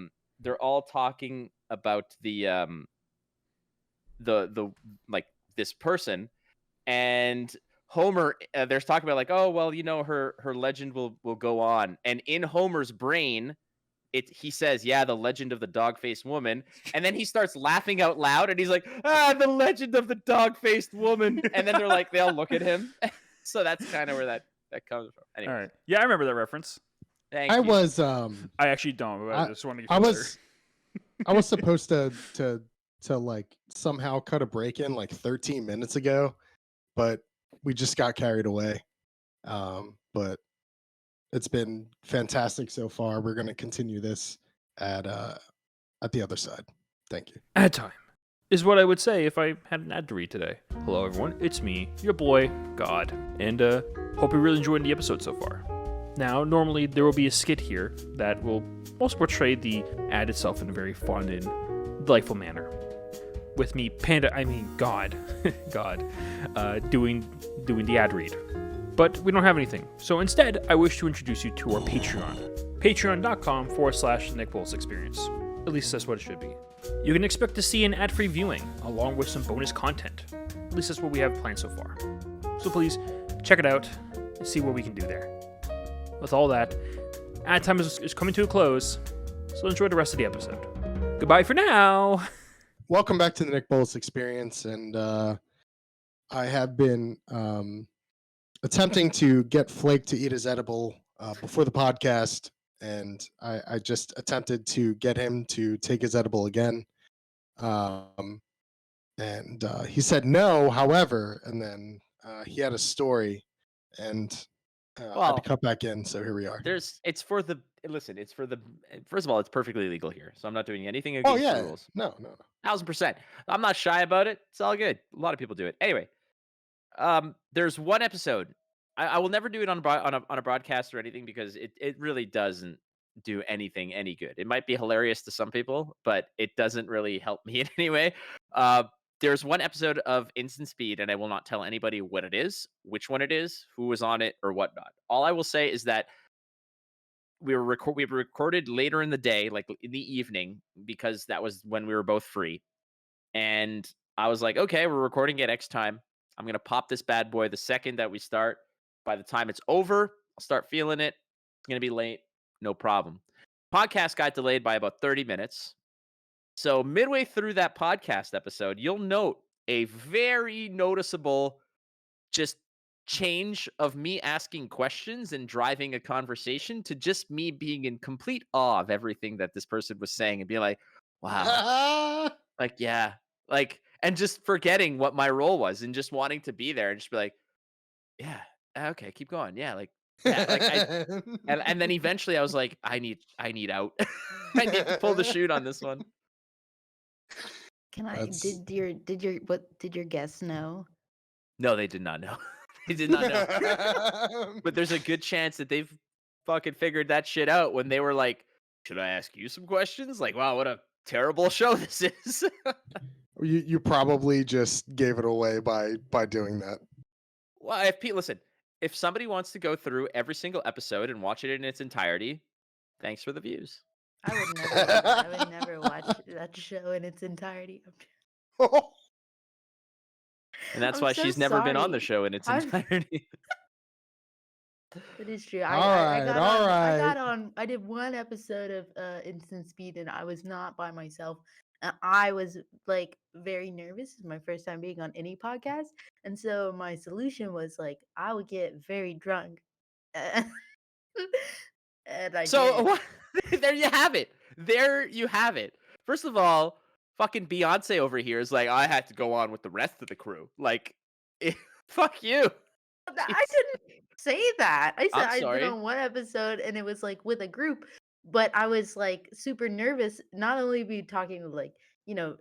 like this person, and Homer, there's talking about like, oh well, you know, her legend will go on, and in Homer's brain, he says, yeah, the legend of the dog-faced woman, and then he starts laughing out loud, and he's like, the legend of the dog-faced woman, and then they're like, they all look at him. So that's kind of where that comes from. Anyway, All right. Yeah, I remember that reference. thank I you. was I actually don't. But I just wanted to I get was I was supposed to like somehow cut a break in like 13 minutes ago, but we just got carried away. But it's been fantastic so far. We're going to continue this at the other side. Thank you. ad time. is what I would say if I had an ad to read today. Hello, everyone. It's me, your boy, God, and hope you're really enjoying the episode so far. Now, normally there will be a skit here that will also portray the ad itself in a very fun and delightful manner. With me, Panda, God, doing the ad read. But we don't have anything, so instead, I wish to introduce you to our Patreon. Patreon.com/NickBolasExperience. At least that's what it should be. You can expect to see an ad-free viewing, along with some bonus content. At least that's what we have planned so far. So please, check it out, and see what we can do there. With all that, ad time is coming to a close, so enjoy the rest of the episode. Goodbye for now! Welcome back to the Nick Bolas Experience, and I have been attempting to get Flake to eat his edible before the podcast, and I just attempted to get him to take his edible again, and he said no, however, and then he had a story, and I had Well, to cut back in, so here we are. it's for the first of all, it's perfectly legal here, so I'm not doing anything Oh against the yeah, rules. no. 1000%. I'm not shy about it. It's all good. A lot of people do it. Anyway, there's one episode. I will never do it on a broadcast or anything because it really doesn't do anything any good. It might be hilarious to some people, but it doesn't really help me in any way. There's one episode of Instant Speed, and I will not tell anybody what it is, which one it is, who was on it, or whatnot. All I will say is that we recorded later in the day, like in the evening, because that was when we were both free. And I was like, okay, we're recording at X time. I'm going to pop this bad boy the second that we start. By the time it's over, I'll start feeling it. It's going to be late. No problem. Podcast got delayed by about 30 minutes. So midway through that podcast episode, you'll note a very noticeable just change of me asking questions and driving a conversation to just me being in complete awe of everything that this person was saying and being like, wow. Like, yeah, like, and just forgetting what my role was and just wanting to be there and just be like, yeah, okay, keep going. Yeah, like, yeah, like and then eventually I was like, I need out. I need to pull the chute on this one. Can I? That's- Did your guests know? No, they did not know. They did not know. But there's a good chance that they've fucking figured that shit out when they were like, should I ask you some questions? Like, wow, what a terrible show this is. you probably just gave it away by doing that. Well, listen, if somebody wants to go through every single episode and watch it in its entirety, thanks for the views. I would never do that. I would never watch that show in its entirety. And that's I'm why so she's never been on the sorry. show in its entirety. That is true. All I right, got all on. I right. got on. I did one episode of Instant Speed, and I was not by myself. And I was like very nervous. It's my first time being on any podcast, and so my solution was like I would get very drunk, and I So did. what? There you have it. There you have it. First of all, fucking Beyonce over here is like, I had to go on with the rest of the crew. Like, fuck you. I didn't say that. I said I'm I did sorry. on one episode, and it was like with a group, but I was like super nervous. Not only be talking to like you,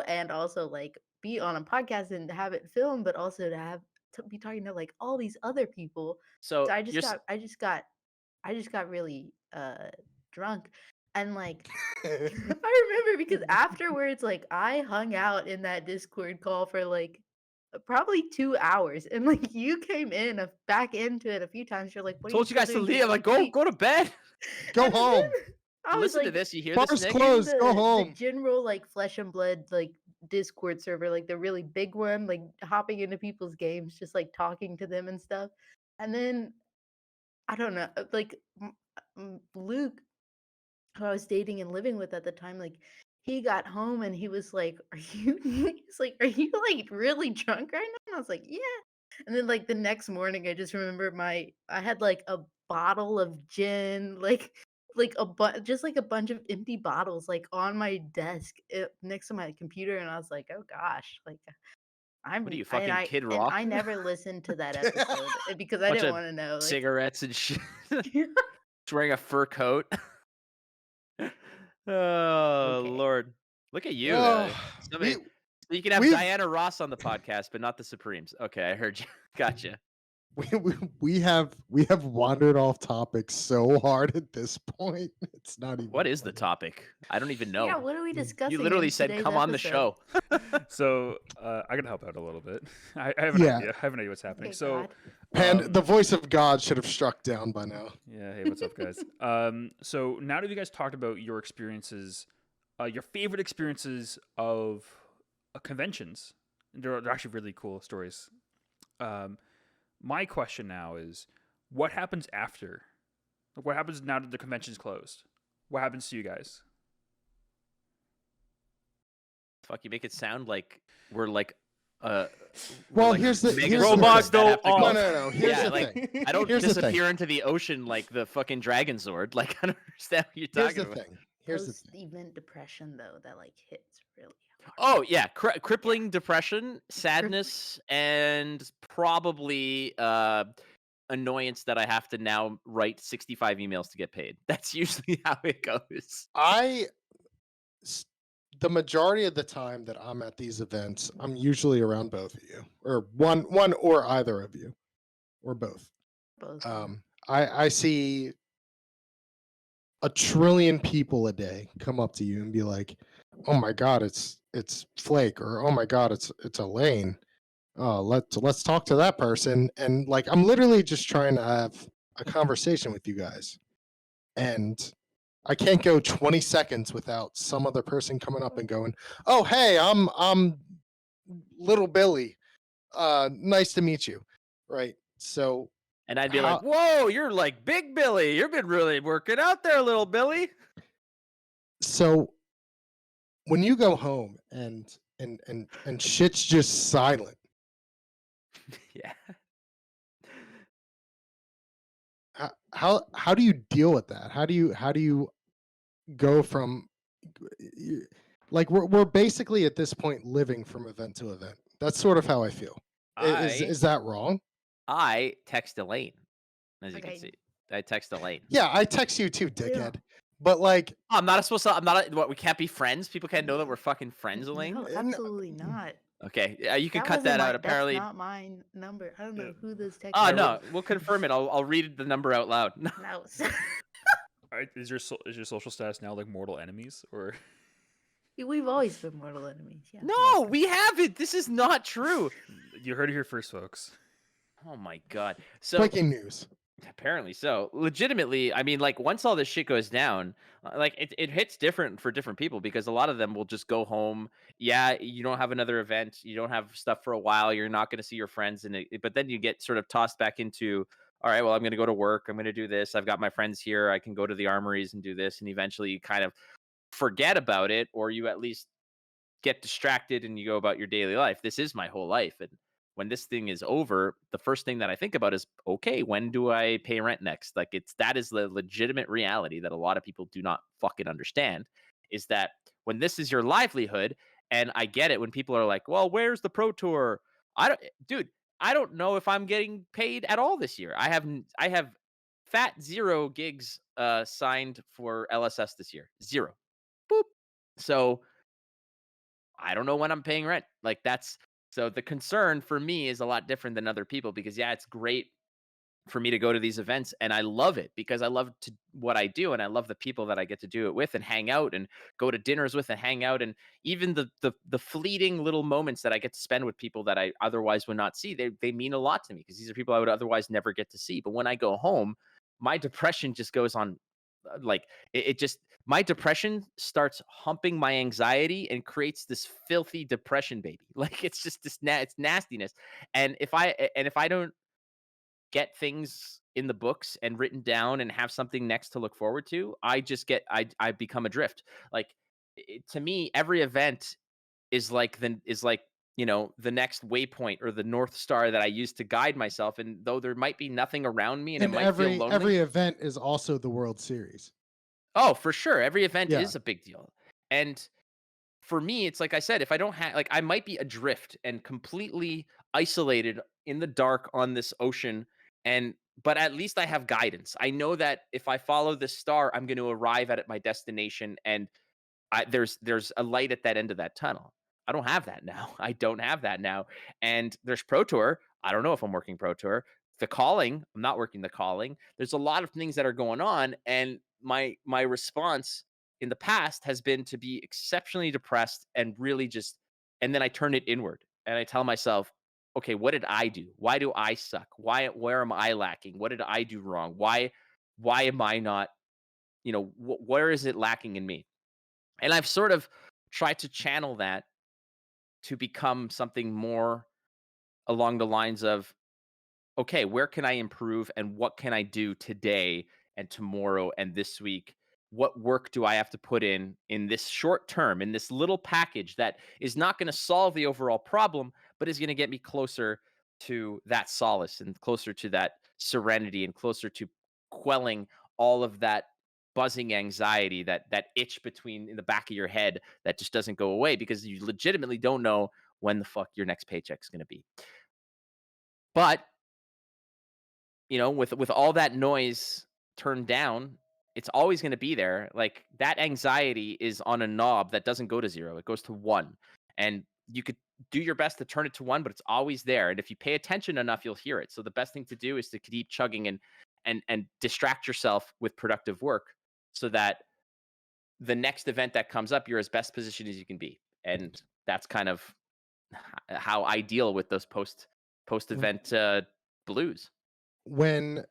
and also like be on a podcast and have it filmed, but also to have to be talking to like all these other people. So So you're I just got really drunk, and like if I remember, because afterwards, like I hung out in that Discord call for like probably 2 hours, and like you came in back into it a few times. You're like, "What are you told you still guys to doing leave. I'm like, TCG?" go to bed. Go And then home. I was Listen to like this. You hear this, Bars Nick? closed. in Go the home. general like Flesh and Blood like Discord server, like the really big one, like hopping into people's games, just like talking to them and stuff. And then I don't know, like Luke, who I was dating and living with at the time, like he got home and he was like, "Are you?" He's like, "Are you like really drunk right now?" And I was like, "Yeah." And then like the next morning, I just remember I had like a bottle of gin, like just like a bunch of empty bottles like on my desk next to my computer, and I was like, "Oh gosh, like What are you, and fucking Kid and Rock? I never listened to that episode because I Bunch didn't of want to know like." cigarettes and shit. Just wearing a fur coat. Oh Okay. Lord. Look at you. Oh, Somebody, we you can have we've Diana Ross on the podcast, but not the Supremes. Okay, I heard you. Gotcha. we have wandered off topic so hard at this point. It's not even What is the funny. topic? I don't even know. Yeah, what are we discussing? You literally in said, today's "Come on the episode? show." So I can help out a little bit. I have an Yeah. idea. I have an idea what's happening. Okay, So, God. And the voice of God should have struck down by now. yeah, hey, what's up, guys? So now that you guys talked about your experiences, your favorite experiences of conventions, they're actually really cool stories. My question now is, what happens after? What happens now that the convention's closed? What happens to you guys? Fuck, you make it sound like we're like we're Well, like here's the mega Robots soldiers that don't have to off. go- No. Here's Yeah, the like, thing. I don't Here's the thing. disappear into the ocean like the fucking Dragon Sword. Like, I don't understand what you're Here's talking the about. thing. Here's the thing. Post-event depression, though, that like hits really hard. Oh yeah, crippling depression, sadness, and probably annoyance that I have to now write 65 emails to get paid. That's usually how it goes. The majority of the time that I'm at these events, I'm usually around both of you, or one or either of you, or both. Both. I see a trillion people a day come up to you and be like, "Oh my God, it's Flake," or "Oh my God, it's Elaine. Let's talk to that person." And like, I'm literally just trying to have a conversation with you guys, and I can't go 20 seconds without some other person coming up and going, "Oh hey, I'm little Billy. Nice to meet you." Right? So And I'd be How- like, "Whoa, you're like Big Billy. You've been really working out there, little Billy." so when you go home and shit's just silent, Yeah. how do you deal with that? How do you go from like we're basically at this point living from event to event. That's sort of how I feel. Is that wrong? I text Elaine, as you Okay. can see. I text Elaine. Yeah, I text you too, dickhead. But like, Oh, I'm not supposed to. I'm not. What? We can't be friends. People can't know that we're fucking friends, Elaine. No, absolutely not. Okay, you can cut wasn't that my- out. Apparently, that's not my number. I don't know who this text. oh is. no, we'll confirm it. I'll read the number out loud. No. Alright, is your social status now like mortal enemies, or We've always been mortal enemies. Yeah. No, we haven't. This is not true. you heard it here first, folks? Oh my god. So breaking news. apparently so. Legitimately, I mean, like once all this shit goes down, like it hits different for different people because a lot of them will just go home. Yeah, you don't have another event, you don't have stuff for a while, you're not going to see your friends, but then you get sort of tossed back into, all right, well, I'm going to go to work, I'm going to do this, I've got my friends here, I can go to the armories and do this, and eventually you kind of forget about it, or you at least get distracted and you go about your daily life. This is my whole life, and when this thing is over, the first thing that I think about is, okay, when do I pay rent next? Like that is the legitimate reality that a lot of people do not fucking understand, is that when this is your livelihood, and I get it when people are like, well, where's the pro tour? Dude, I don't know if I'm getting paid at all this year. I have fat 0 gigs signed for LSS this year. 0. Boop. So I don't know when I'm paying rent. Like so the concern for me is a lot different than other people, because yeah, it's great for me to go to these events and I love it because I love what I do and I love the people that I get to do it with and hang out and go to dinners with and hang out, and even the fleeting little moments that I get to spend with people that I otherwise would not see, they mean a lot to me because these are people I would otherwise never get to see. But when I go home, my depression just goes on, like it just, my depression starts humping my anxiety and creates this filthy depression baby. Like it's just it's nastiness. And if I don't get things in the books and written down and have something next to look forward to, I become adrift. Like to me, every event is like the next waypoint or the North Star that I use to guide myself. And though there might be nothing around me and it might feel lonely. Every event is also the World Series. Oh, for sure. Every event Yeah. is a big deal. And for me, it's like I said, if I don't have, like, I might be adrift and completely isolated in the dark on this ocean. But at least I have guidance. I know that if I follow this star, I'm going to arrive at my destination, and there's a light at that end of that tunnel. I don't have that now. I don't have that now. And there's Pro Tour. I don't know if I'm working Pro Tour. The calling, I'm not working the calling. There's a lot of things that are going on, and my response in the past has been to be exceptionally depressed and really just, and then I turn it inward and I tell myself, okay, what did I do? Why do I suck? Where am I lacking? What did I do wrong? Why am I not, where is it lacking in me? And I've sort of tried to channel that to become something more along the lines of, okay, where can I improve and what can I do today and tomorrow and this week? What work do I have to put in this short term, in this little package that is not going to solve the overall problem, but is going to get me closer to that solace and closer to that serenity and closer to quelling all of that buzzing anxiety, that itch between in the back of your head that just doesn't go away because you legitimately don't know when the fuck your next paycheck's going to be. But with all that noise turned down, it's always going to be there. Like that anxiety is on a knob that doesn't go to 0. It goes to 1. And you could do your best to turn it to 1, but it's always there. And if you pay attention enough, you'll hear it. So the best thing to do is to keep chugging and distract yourself with productive work so that the next event that comes up, you're as best positioned as you can be. And that's kind of how I deal with those post event blues. When,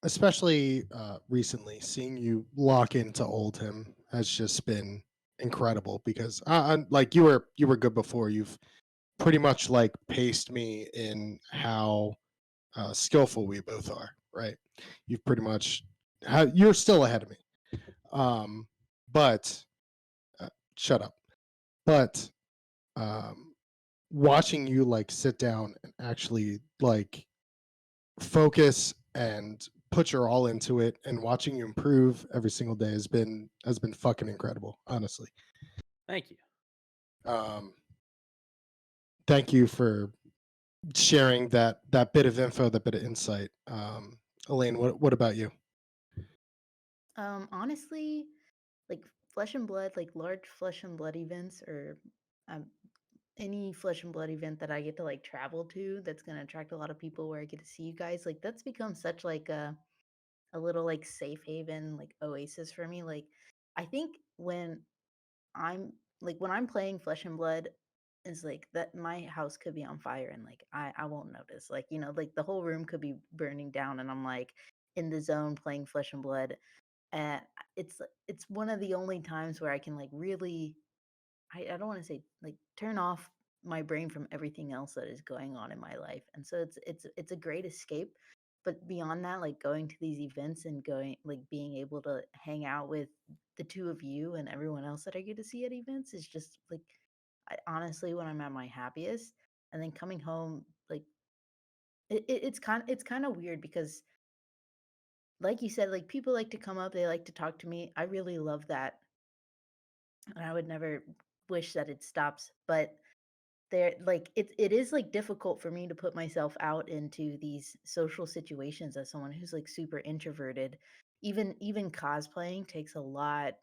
especially recently, seeing you lock into Oldhim has just been incredible because like you were good before. You've pretty much like paced me in how skillful we both are, right? You've pretty much you're still ahead of me. But shut up. But watching you like sit down and actually like focus and put your all into it and watching you improve every single day has been fucking incredible, honestly. Thank you. Thank you for sharing that bit of info, that bit of insight. Elaine, what about you? Honestly, like Flesh and Blood, like large Flesh and Blood events, or um, any Flesh and Blood event that I get to like travel to, that's gonna attract a lot of people where I get to see you guys. Like that's become such like a little like safe haven, like oasis for me. Like I think I'm when I'm playing Flesh and Blood, is like that my house could be on fire and like I won't notice. Like, like the whole room could be burning down and I'm like in the zone playing Flesh and Blood. And it's one of the only times where I can like really, I don't want to say like turn off my brain from everything else that is going on in my life. And so it's a great escape. But beyond that, like going to these events and going like being able to hang out with the two of you and everyone else that I get to see at events is just like honestly when I'm at my happiest. And then coming home, like it's kind of weird because like you said, like people like to come up, they like to talk to me. I really love that. And I would never wish that it stops. But there like it is like difficult for me to put myself out into these social situations as someone who's like super introverted. Even cosplaying takes a lot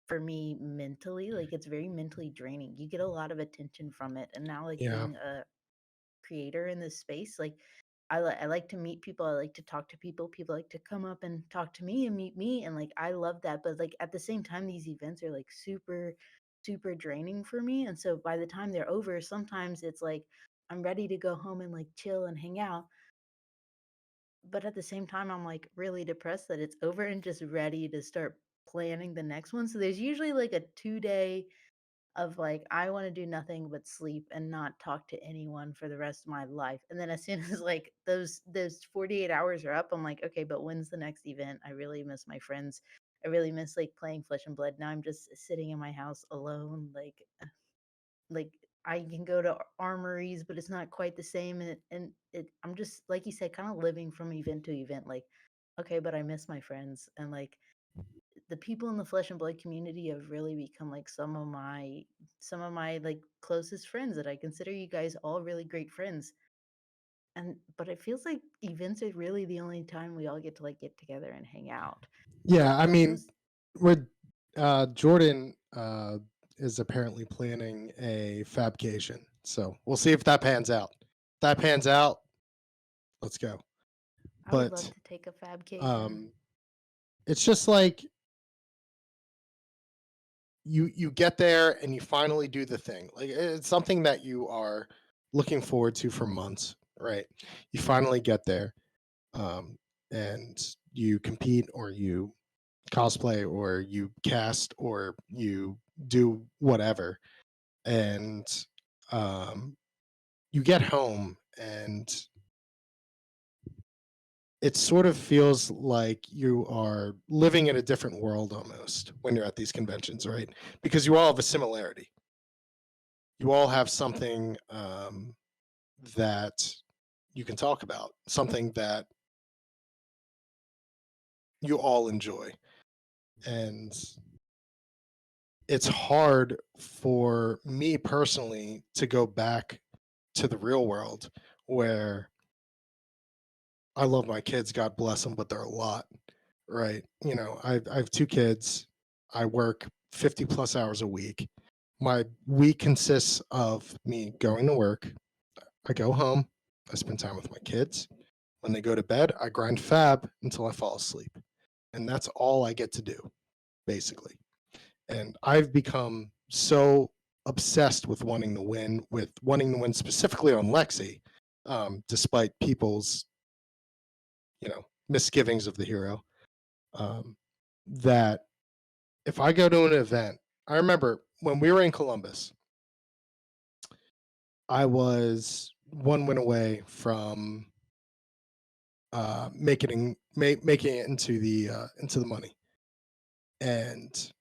for me mentally. Like it's very mentally draining. You get a lot of attention from it. And now like Yeah. being a creator in this space, like I like to meet people, I like to talk to people, people like to come up and talk to me and meet me, and like I love that. But like at the same time these events are like super draining for me, and so by the time they're over sometimes it's like I'm ready to go home and like chill and hang out, but at the same time I'm like really depressed that it's over and just ready to start planning the next one. So there's usually like a 2 day of like I want to do nothing but sleep and not talk to anyone for the rest of my life. And then as soon as like those 48 hours are up, I'm like, okay, but when's the next event? I really miss my friends. I really miss like playing Flesh and Blood. Now I'm just sitting in my house alone, like I can go to armories, but it's not quite the same. And I'm just like you said, kind of living from event to event. Like, okay, but I miss my friends, and like the people in the Flesh and Blood community have really become like some of my like closest friends that I consider you guys all really great friends. And but it feels like events are really the only time we all get to like get together and hang out. Yeah, I Like mean, those we're Jordan is apparently planning a fabcation, so we'll see if that pans out. If that pans out, let's go. I would love But to take a fabcation. it's just like you get there and you finally do the thing. Like it's something that you are looking forward to for months, right? You finally get there, and you compete or you cosplay or you cast or you do whatever, and you get home and it sort of feels like you are living in a different world almost when you're at these conventions, right? Because you all have a similarity. You all have something that you can talk about, something that you all enjoy. And it's hard for me personally to go back to the real world where I love my kids, God bless them, but they're a lot, right? You know, I have two kids. I work 50 plus hours a week. My week consists of me going to work. I go home. I spend time with my kids. When they go to bed, I grind fab until I fall asleep. And that's all I get to do, basically. And I've become so obsessed with wanting to win specifically on Lexi, despite people's, misgivings of the hero, that if I go to an event, I remember when we were in Columbus, I was one win away from making it into the money, and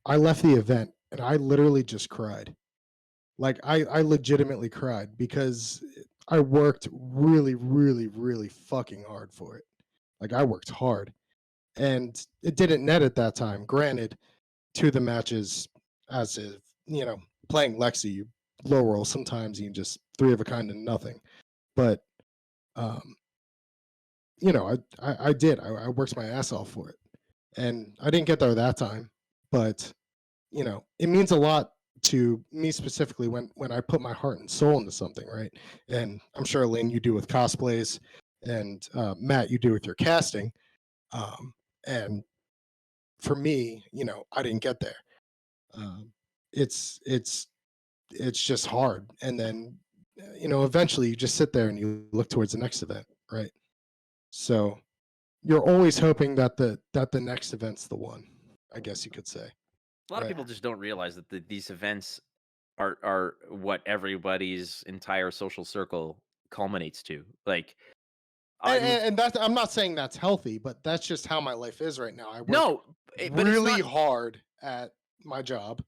I left the event and I literally just cried. Like I legitimately cried because I worked really, really, really fucking hard for it. Like I worked hard, and it didn't net at that time. Granted, two of the matches, as if playing Lexi, you low roll sometimes you just three of a kind and nothing. But um, I did. I worked my ass off for it, and I didn't get there that time. But it means a lot to me specifically when I put my heart and soul into something, right? And I'm sure Elaine, you do with cosplays, and Matt, you do with your casting. And for me, I didn't get there. Um, it's it's it's just hard, and then eventually you just sit there and you look towards the next event, right? So you're always hoping that the next event's the one, I guess you could say, A lot of right? people just don't realize that these events are what everybody's entire social circle culminates to. Like, And, I'm and, and that's I'm not saying that's healthy, but that's just how my life is right now. I work no, but it's really not. hard at my job.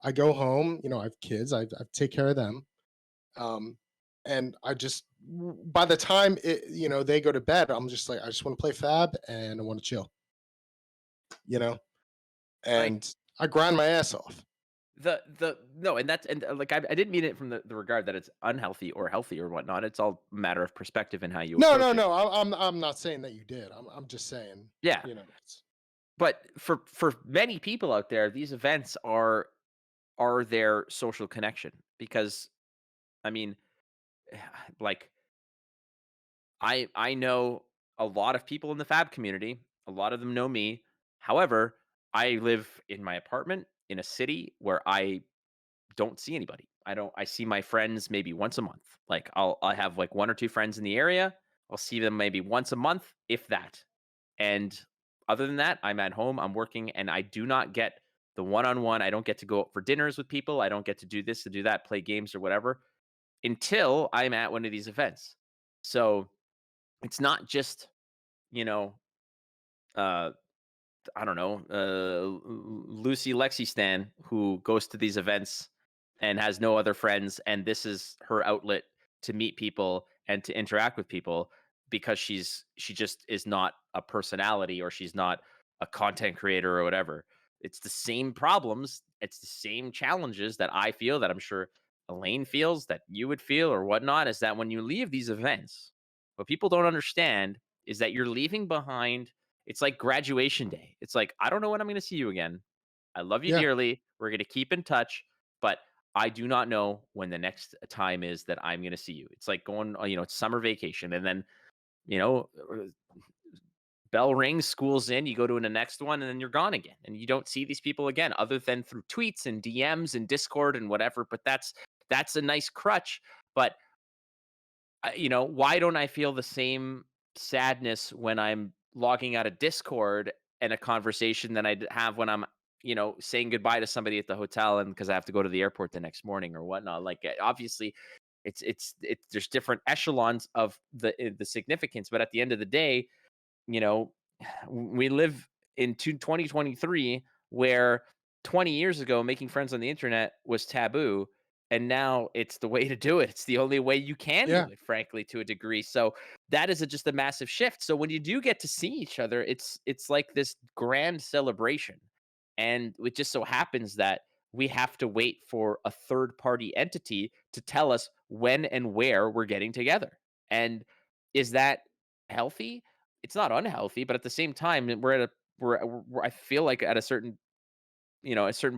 I go home, I have kids, I take care of them. Um, and I just by the time they go to bed, I'm just like I just want to play fab and I want to chill, you know, Like, and I grind my ass off. the no, and that's like I didn't mean it from the regard that it's unhealthy or healthy or whatnot. It's all a matter of perspective and how you No, no, approach it. no. I'm not saying that you did. I'm just saying, Yeah, it's, but for many people out there, these events are their social connection because I mean, like I know a lot of people in the fab community. A lot of them know me. However, I live in my apartment in a city where I don't see anybody. I see my friends maybe once a month. Like I have like one or two friends in the area. I'll see them maybe once a month, if that. And other than that, I'm at home, I'm working, and I do not get the one-on-one. I don't get to go out for dinners with people. I don't get to do this, to do that, play games or whatever until I'm at one of these events. So it's not just, you know, uh I don't know, Lucy Lexi Stan who goes to these events and has no other friends, and this is her outlet to meet people and to interact with people because she just is not a personality or she's not a content creator or whatever. It's the same problems, it's the same challenges that I feel that I'm sure Elaine feels that you would feel or whatnot. Is that when you leave these events, what people don't understand is that you're leaving behind it's like graduation day. It's like, I don't know when I'm going to see you again, I love you Yeah. dearly. We're going to keep in touch, but I do not know when the next time is that I'm going to see you. It's like going, it's summer vacation, and then, you know, bell rings, school's in, you go to the next one, and then you're gone again. And you don't see these people again, other than through tweets and DMs and Discord and whatever. But that's a nice crutch. But why don't I feel the same sadness when I'm logging out of Discord and a conversation that I'd have when I'm, saying goodbye to somebody at the hotel, and because I have to go to the airport the next morning or whatnot. Like, obviously, it's there's different echelons of the significance, but at the end of the day, you know, we live in 2023 where 20 years ago making friends on the internet was taboo, and now it's the way to do it. It's the only way you can Yeah. do it, frankly, to a degree. So that is just a massive shift. So when you do get to see each other, it's like this grand celebration. And it just so happens that we have to wait for a third party entity to tell us when and where we're getting together. And is that healthy? It's not unhealthy, but at the same time, I feel like at a certain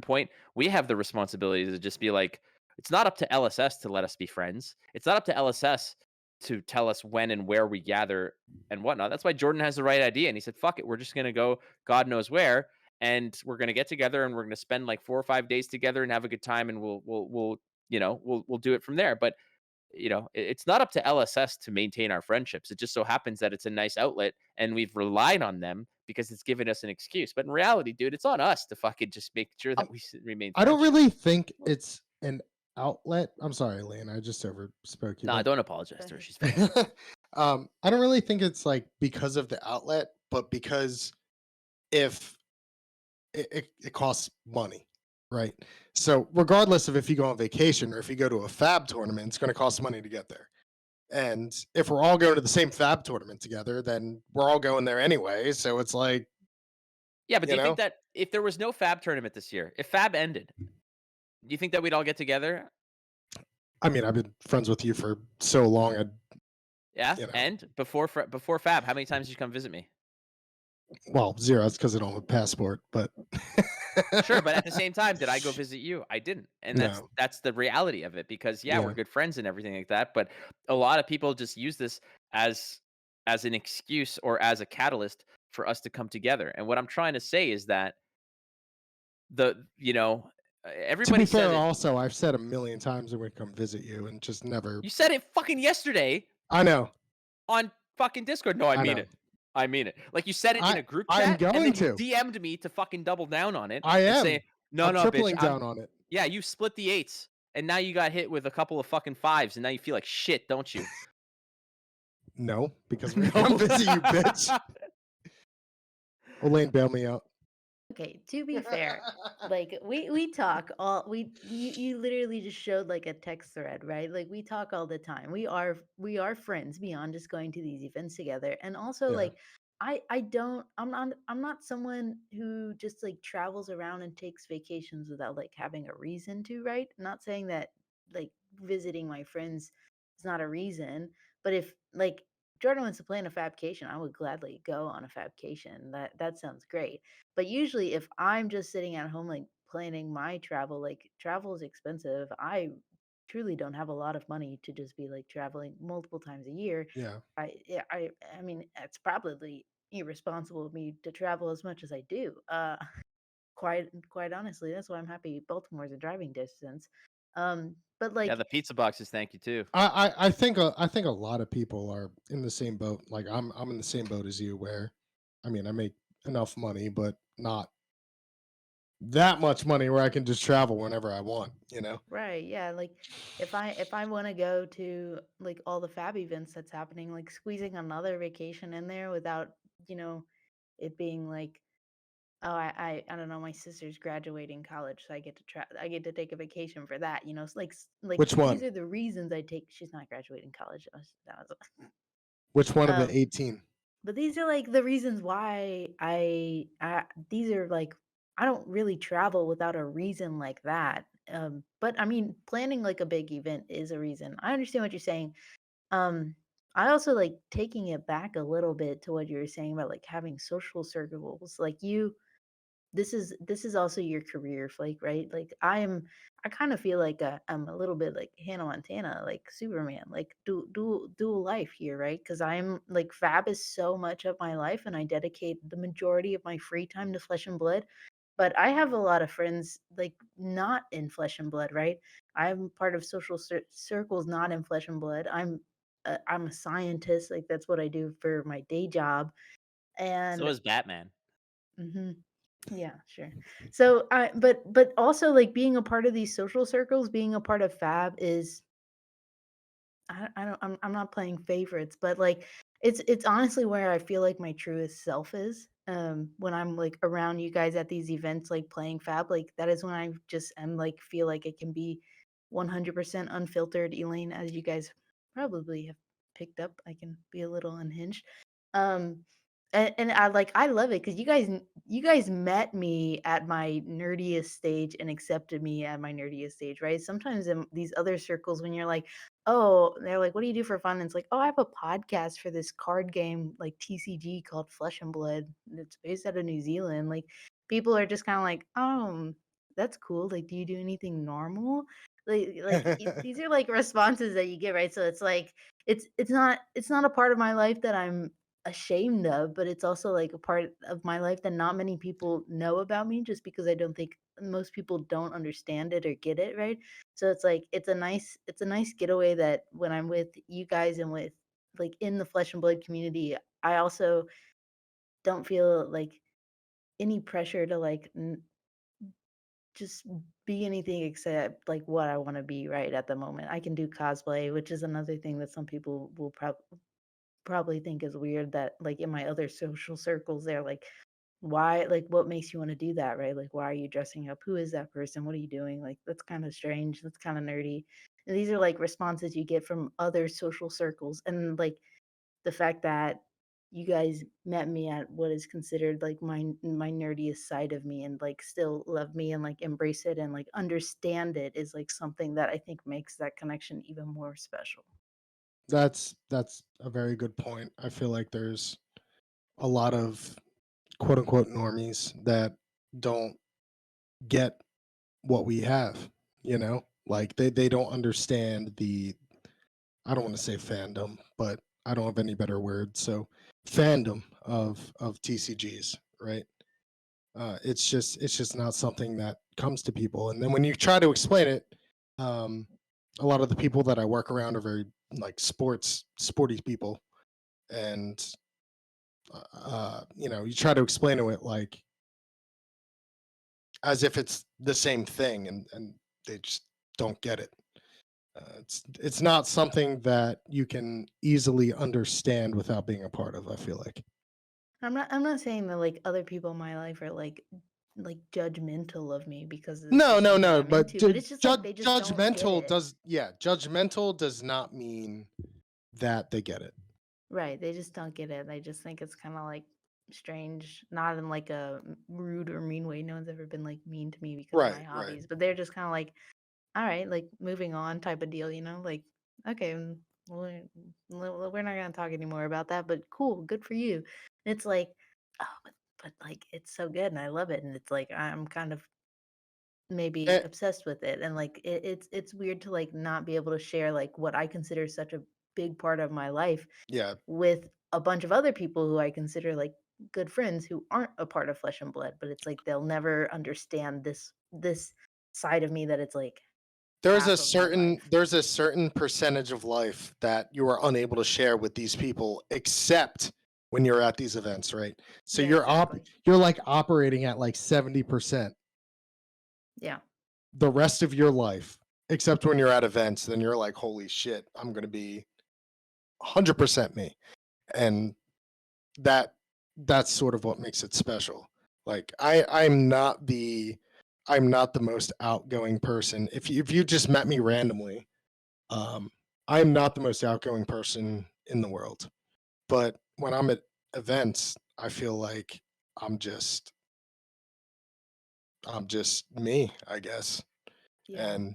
point, we have the responsibility to just be like, it's not up to LSS to let us be friends. It's not up to LSS to tell us when and where we gather and whatnot. That's why Jordan has the right idea. And he said, fuck it. We're just going to go God knows where. And we're going to get together and we're going to spend like 4 or 5 days together and have a good time. And we'll do it from there. But it's not up to LSS to maintain our friendships. It just so happens that it's a nice outlet and we've relied on them because it's given us an excuse. But in reality, dude, it's on us to fucking just make sure that we remain I don't friendship. really think it's an outlet. I'm sorry, Elaine. I just overspoke you. No, but don't apologize to her. She's fine. I don't really think it's like because of the outlet, but because if it costs money, right? So regardless of if you go on vacation or if you go to a fab tournament, it's going to cost money to get there. And if we're all going to the same fab tournament together, then we're all going there anyway. So it's like, Yeah, but do you you think know, that if there was no Fab tournament this year, if Fab ended, do you think that we'd all get together? I mean, I've been friends with you for so long. Yeah, You know, and before Fab, how many times did you come visit me? well, zero. That's because I don't have a passport, but Sure, but at the same time, did I go visit you? I didn't. And that's no, that's the reality of it because yeah, we're yeah, good friends and everything like that, but a lot of people just use this as an excuse or as a catalyst for us to come together. And what I'm trying to say is that to be everybody says fair, it. also, I've said a million times I would come visit you and just never. You said it fucking yesterday I know, on fucking Discord. No, I I mean know. it. I mean it. Like you said it in a group I'm chat, and going then you to. DM'd me to fucking double down on it I and am. say, no, I'm no, bitch. tripling down on it. Yeah, you split the eights, and now you got hit with a couple of fucking fives, and now you feel like shit, don't you? No, because we're gonna come visit you, bitch. Elaine, bail me out. Okay, to be fair, like we talk all you literally just showed like a text thread, right? Like we talk all the time. We are friends beyond just going to these events together. And also Yeah, like I don't I'm not someone who just like travels around and takes vacations without like having a reason to, right? I'm not saying that like visiting my friends is not a reason, but if like Jordan wants to plan a fabcation, I would gladly go on a fabcation. That sounds great. But usually, if I'm just sitting at home, like planning my travel, like travel is expensive. I truly don't have a lot of money to just be like traveling multiple times a year. yeah. Yeah, I mean, it's probably irresponsible of me to travel as much as I do. Quite honestly, that's why I'm happy Baltimore's a driving distance. But Yeah, like, the pizza boxes, thank you too. I think a lot of people are in the same boat. Like I'm in the same boat as you, where, I mean, I make enough money, but not that much money where I can just travel whenever I want. You know? right, yeah, like if I want to go to like all the fab events that's happening, like squeezing another vacation in there without, you know, it being like, oh, I don't know, my sister's graduating college, so I get to take a vacation for that, you know. It's like Which these one? are the reasons I take. She's not graduating college. That was Which one of the um 18? but these are like the reasons why I these are like I don't really travel without a reason like that. But I mean, planning like a big event is a reason. I understand what you're saying. Um, I also like taking it back a little bit to what you were saying about like having social circles. Like this is also your career, Flake, right? Like I kind of feel like I'm a little bit like Hannah Montana, like Superman, like dual life here, right? Because I'm like Fab is so much of my life, and I dedicate the majority of my free time to Flesh and Blood. But I have a lot of friends like not in Flesh and Blood, right? I'm part of social circles not in Flesh and Blood. I'm a scientist, like that's what I do for my day job, So and is Batman. hmm yeah, sure. So I but also like being a part of these social circles, being a part of Fab is I don't I'm not playing favorites, but like it's honestly where I feel like my truest self is. When I'm like around you guys at these events, like playing Fab, like that is when I just am like feel like it can be 100% unfiltered. Elaine, as you guys probably have picked up, I can be a little unhinged. Um, and I love it because you guys met me at my nerdiest stage and accepted me at my nerdiest stage, right? Sometimes in these other circles, when you're like, oh, they're like, what do you do for fun? And it's like, oh, I have a podcast for this card game like TCG called Flesh and Blood. It's based out of New Zealand. Like people are just kind of like, oh, that's cool. Like, do you do anything normal? These are like responses that you get, right? So it's like it's not a part of my life that I'm ashamed of, but it's also like a part of my life that not many people know about me just because I don't think most people don't understand it or get it, right? So it's like it's a nice getaway that when I'm with you guys and with like in the Flesh and Blood community, I also don't feel like any pressure to like just be anything except like what I want to be right at the moment. I can do cosplay, which is another thing that some people will probably think is weird that like in my other social circles they're like why like what makes you want to do that, right? Like why are you dressing up? Who is that person? What are you doing? Like that's kind of strange, that's kind of nerdy. And these are like responses you get from other social circles, and like the fact that you guys met me at what is considered like my nerdiest side of me and like still love me and like embrace it and like understand it is like something that I think makes that connection even more special. That's a very good point. I feel like there's a lot of quote unquote normies that don't get what we have, you know? Like they don't understand the I don't want to say fandom, but I don't have any better word. So fandom of TCGs, right? It's just not something that comes to people. And then when you try to explain it, um, a lot of the people that I work around are very like sporty people, and you know, you try to explain to it like as if it's the same thing, and they just don't get it. It's not something that you can easily understand without being a part of. I feel like. I'm not saying that like other people in my life are like judgmental of me because this No, is no, something no. I'm But into, but it's just like they just don't get judgmental it. does, yeah, judgmental does not mean that they get it. Right. They just don't get it. They just think it's kind of like strange, not in like a rude or mean way. No one's ever been like mean to me because of my Right, right. hobbies, but they're just kind of like, all right, like moving on type of deal, like, okay, we're not going to talk anymore about that, but cool, good for you. And it's like, oh, but like, it's so good and I love it. And it's like, I'm kind of maybe Eh, obsessed with it. And like, it's weird to like not be able to share like what I consider such a big part of my life yeah, with a bunch of other people who I consider like good friends who aren't a part of Flesh and Blood, but it's like they'll never understand this side of me that it's like half of my life. there's a certain percentage of life that you are unable to share with these people, except when you're at these events, right? So Yeah, exactly. you're like operating at like 70% Yeah. the rest of your life, except when you're at events. Then you're like, holy shit, I'm gonna be 100% me, and that that's sort of what makes it special. Like I'm not the most outgoing person. If you just met me randomly, um, I'm not the most outgoing person in the world. But when I'm at events, I feel like I'm just I'm just me, I guess. Yeah. And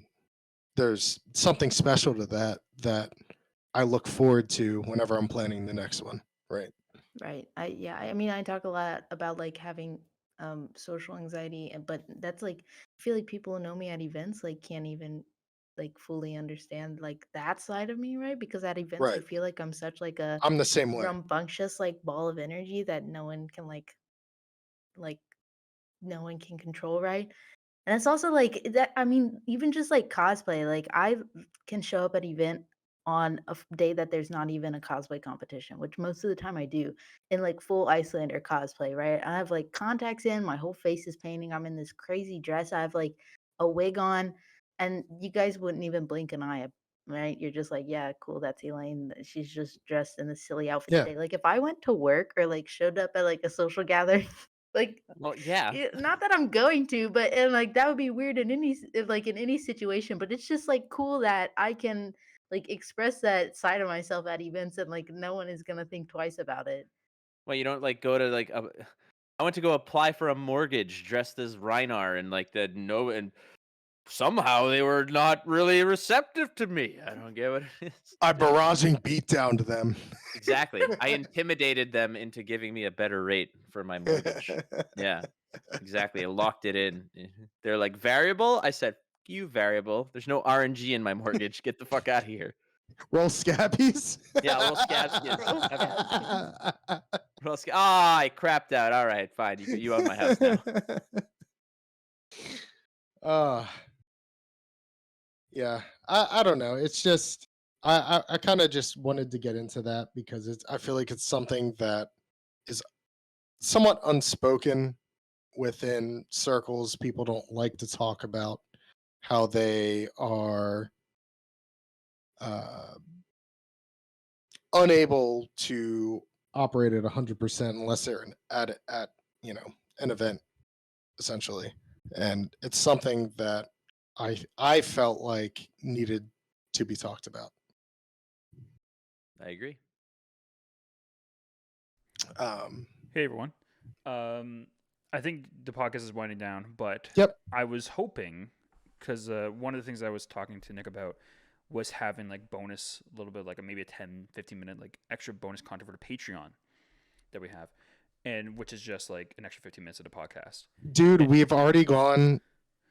there's something special to that that I look forward to whenever I'm planning the next one. Right. Right. I mean I talk a lot about like having social anxiety, but that's like I feel like people who know me at events like can't even like fully understand like that side of me, right? Because at events I Right. feel like I'm such like a I'm the same way. rambunctious like ball of energy that no one can like no one can control, right? And it's also like that. I mean, even just like cosplay, like I can show up at event on a day that there's not even a cosplay competition, which most of the time I do in like full Icelander cosplay, right? I have like contacts in, my whole face is painting. I'm in this crazy dress. I have like a wig on, and you guys wouldn't even blink an eye, right? You're just like, yeah, cool, that's Elaine. She's just dressed in this silly outfit Yeah. today. Like if I went to work or like showed up at like a social gathering, like Well, yeah. not that I'm going to, but and like that would be weird in like in any situation. But it's just like cool that I can like express that side of myself at events, and like no one is gonna think twice about it. Well, you don't like go to like I went to go apply for a mortgage dressed as Reinar and like the no and somehow they were not really receptive to me. I don't get what it is. I barraging beat down to them. Exactly. I intimidated them into giving me a better rate for my mortgage. Yeah. Exactly. I locked it in. They're like, variable? I said, "F you variable. There's no RNG in my mortgage. Get the fuck out of here." Roll scabbies. Yeah, little scabs. Roll scabs. I crapped out. All right, fine. You own my house now. uh yeah. I don't know. It's just I kind of just wanted to get into that because I feel like it's something that is somewhat unspoken within circles. People don't like to talk about how they are uh, unable to operate at 100% unless they're at an event, essentially. And it's something that I felt like needed to be talked about. I agree. Hey everyone. I think the podcast is winding down, but Yep. I was hoping because one of the things I was talking to Nick about was having like bonus, a little bit like maybe a 10-15 minute like extra bonus content for the Patreon that we have, and which is just like an extra 15 minutes of the podcast. Dude, we've already gone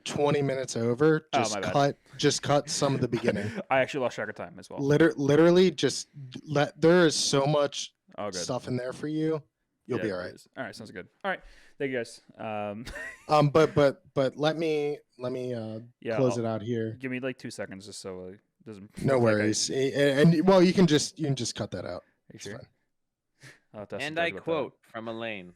20 minutes over. Oh, Just my bad. cut some of the beginning. I actually lost track of time as well. Literally just there is so much Oh, good. stuff in there for you. You'll Yeah, be all there right. is. All right, sounds good. All right, thank you guys. But let me Yeah, close it out here. give me like 2 seconds just so it doesn't. No look like worries. And well, you can just cut that out. You It's sure? fine. I'll have to ask And the I judge about that. quote from Elaine.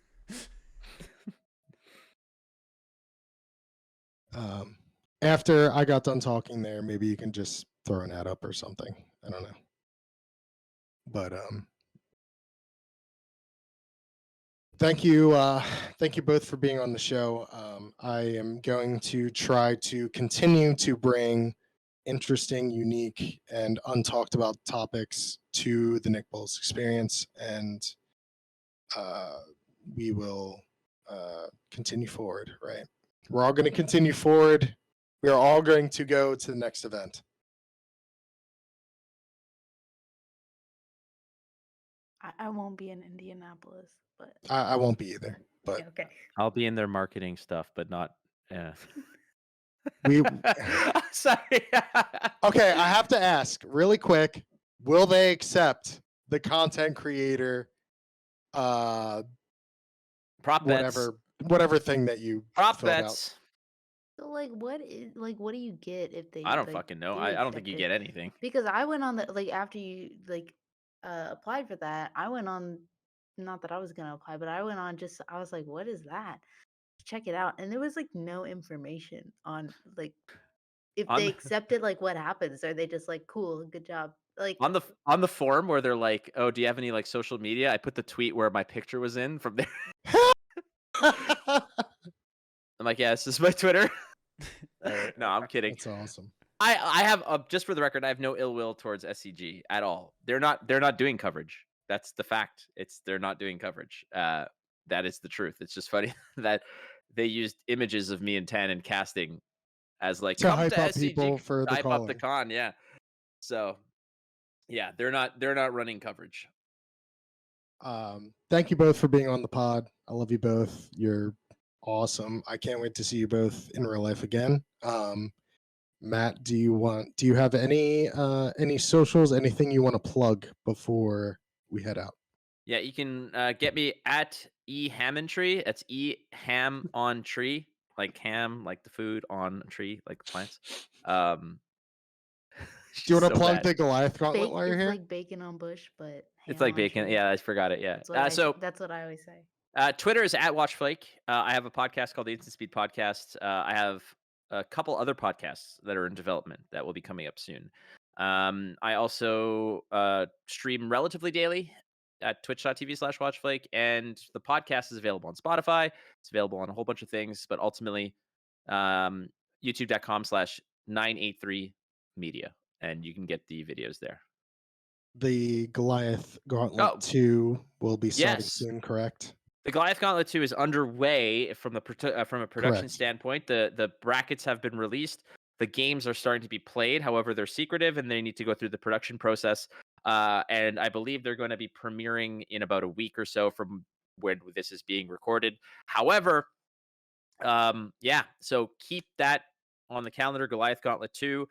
After I got done talking there, maybe you can just throw an ad up or something. I don't know. But thank you both for being on the show. I am going to try to continue to bring interesting, unique, and untalked about topics to the Nick Bowles experience, and we will continue forward, right? We're all going to continue forward. We are all going to go to the next event. I won't be in Indianapolis, but I won't be either, but okay. I'll be in their marketing stuff, but not. we Sorry. okay. I have to ask really quick: will they accept the content creator, Prop bets. whatever thing that you Prop filled out? bets. So like what do you get if they I don't like, fucking know. do I don't think accept you it? get anything. Because I went on the like after you like applied for that, I went on, not that I was gonna apply, but I went on just I was like, what is that? Check it out. And there was like no information on like if On they the, accepted, like what happens. Are they just like, cool, good job? Like on the forum where they're like, "Oh, do you have any like social media?" I put the tweet where my picture was in from there. I'm like, "Yeah, this is my Twitter." No, I'm kidding. That's awesome. I have just for the record, I have no ill will towards SCG at all. They're not doing coverage. That's the fact. They're not doing coverage. That is the truth. It's just funny that they used images of me and Tan and casting as like To come hype to up SCG, people for the hype up the calling. con. Yeah. So yeah, they're not running coverage. Thank you both for being on the pod. I love you both. You're Awesome. I can't wait to see you both in real life again. Matt, do you have any socials, anything you want to plug before we head out? Yeah, you can get me at ehammontree. That's ham on tree, like ham, like the food, on a tree, like the plants. Do you want to So plug bad. the Goliath Gauntlet Bake, while you're it's here? like bacon on bush, but It's ham like on bacon. tree. Yeah, I forgot it. Yeah. That's what I always say. Twitter is at WatchFlake. I have a podcast called the Instant Speed Podcast. I have a couple other podcasts that are in development that will be coming up soon. I also stream relatively daily at twitch.tv/WatchFlake, and the podcast is available on Spotify. It's available on a whole bunch of things, but ultimately, youtube.com/983media, and you can get the videos there. The Goliath Gauntlet Oh, 2 will be starting yes. soon, correct? The Goliath Gauntlet 2 is underway from a production Correct. standpoint. The brackets have been released. The games are starting to be played. However, they're secretive and they need to go through the production process. And I believe they're going to be premiering in about a week or so from when this is being recorded. However, yeah, so keep that on the calendar. Goliath Gauntlet 2.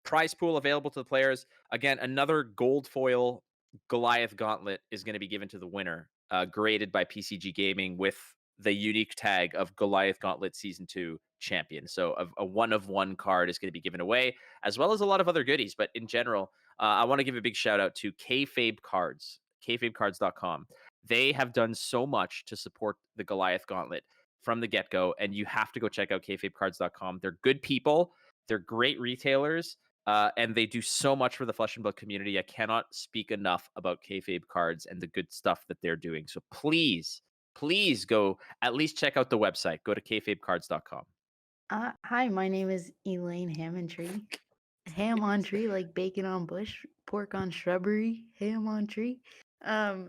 Prize pool available to the players. Again, another gold foil Goliath Gauntlet is going to be given to the winner, graded by PCG Gaming with the unique tag of Goliath Gauntlet Season 2 champion. So a one of one card is going to be given away, as well as a lot of other goodies. But in general, I want to give a big shout out to Kayfabe Cards, kayfabecards.com. They have done so much to support the Goliath Gauntlet from the get-go, and you have to go check out kayfabecards.com. They're good people. They're great retailers. And they do so much for the Flesh and Blood community. I cannot speak enough about Kayfabe Cards and the good stuff that they're doing. So please go at least check out the website. Go to kayfabecards.com. Hi, my name is Elaine Hammontree. Ham on tree, like bacon on bush, pork on shrubbery, ham on tree.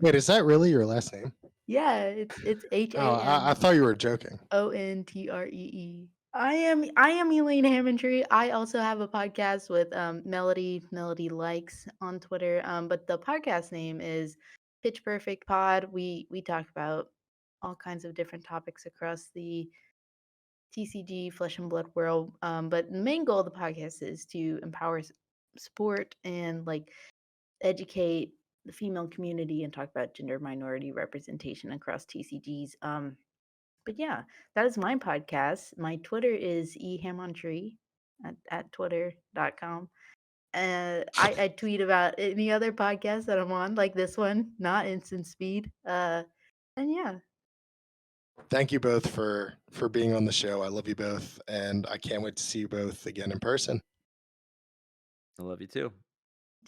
Wait, is that really your last name? Yeah, it's Oh, I thought you were joking. HAMONTREE. I am Elaine Hammontree. I also have a podcast with Melody Likes on Twitter. But the podcast name is Pitch Perfect Pod. We talk about all kinds of different topics across the TCG Flesh and Blood world. But the main goal of the podcast is to empower sport and like educate the female community and talk about gender minority representation across TCGs. But yeah, that is my podcast. My Twitter is ehamontree at twitter.com. I tweet about any other podcast that I'm on, like this one, not Instant Speed. And yeah. Thank you both for being on the show. I love you both, and I can't wait to see you both again in person. I love you too.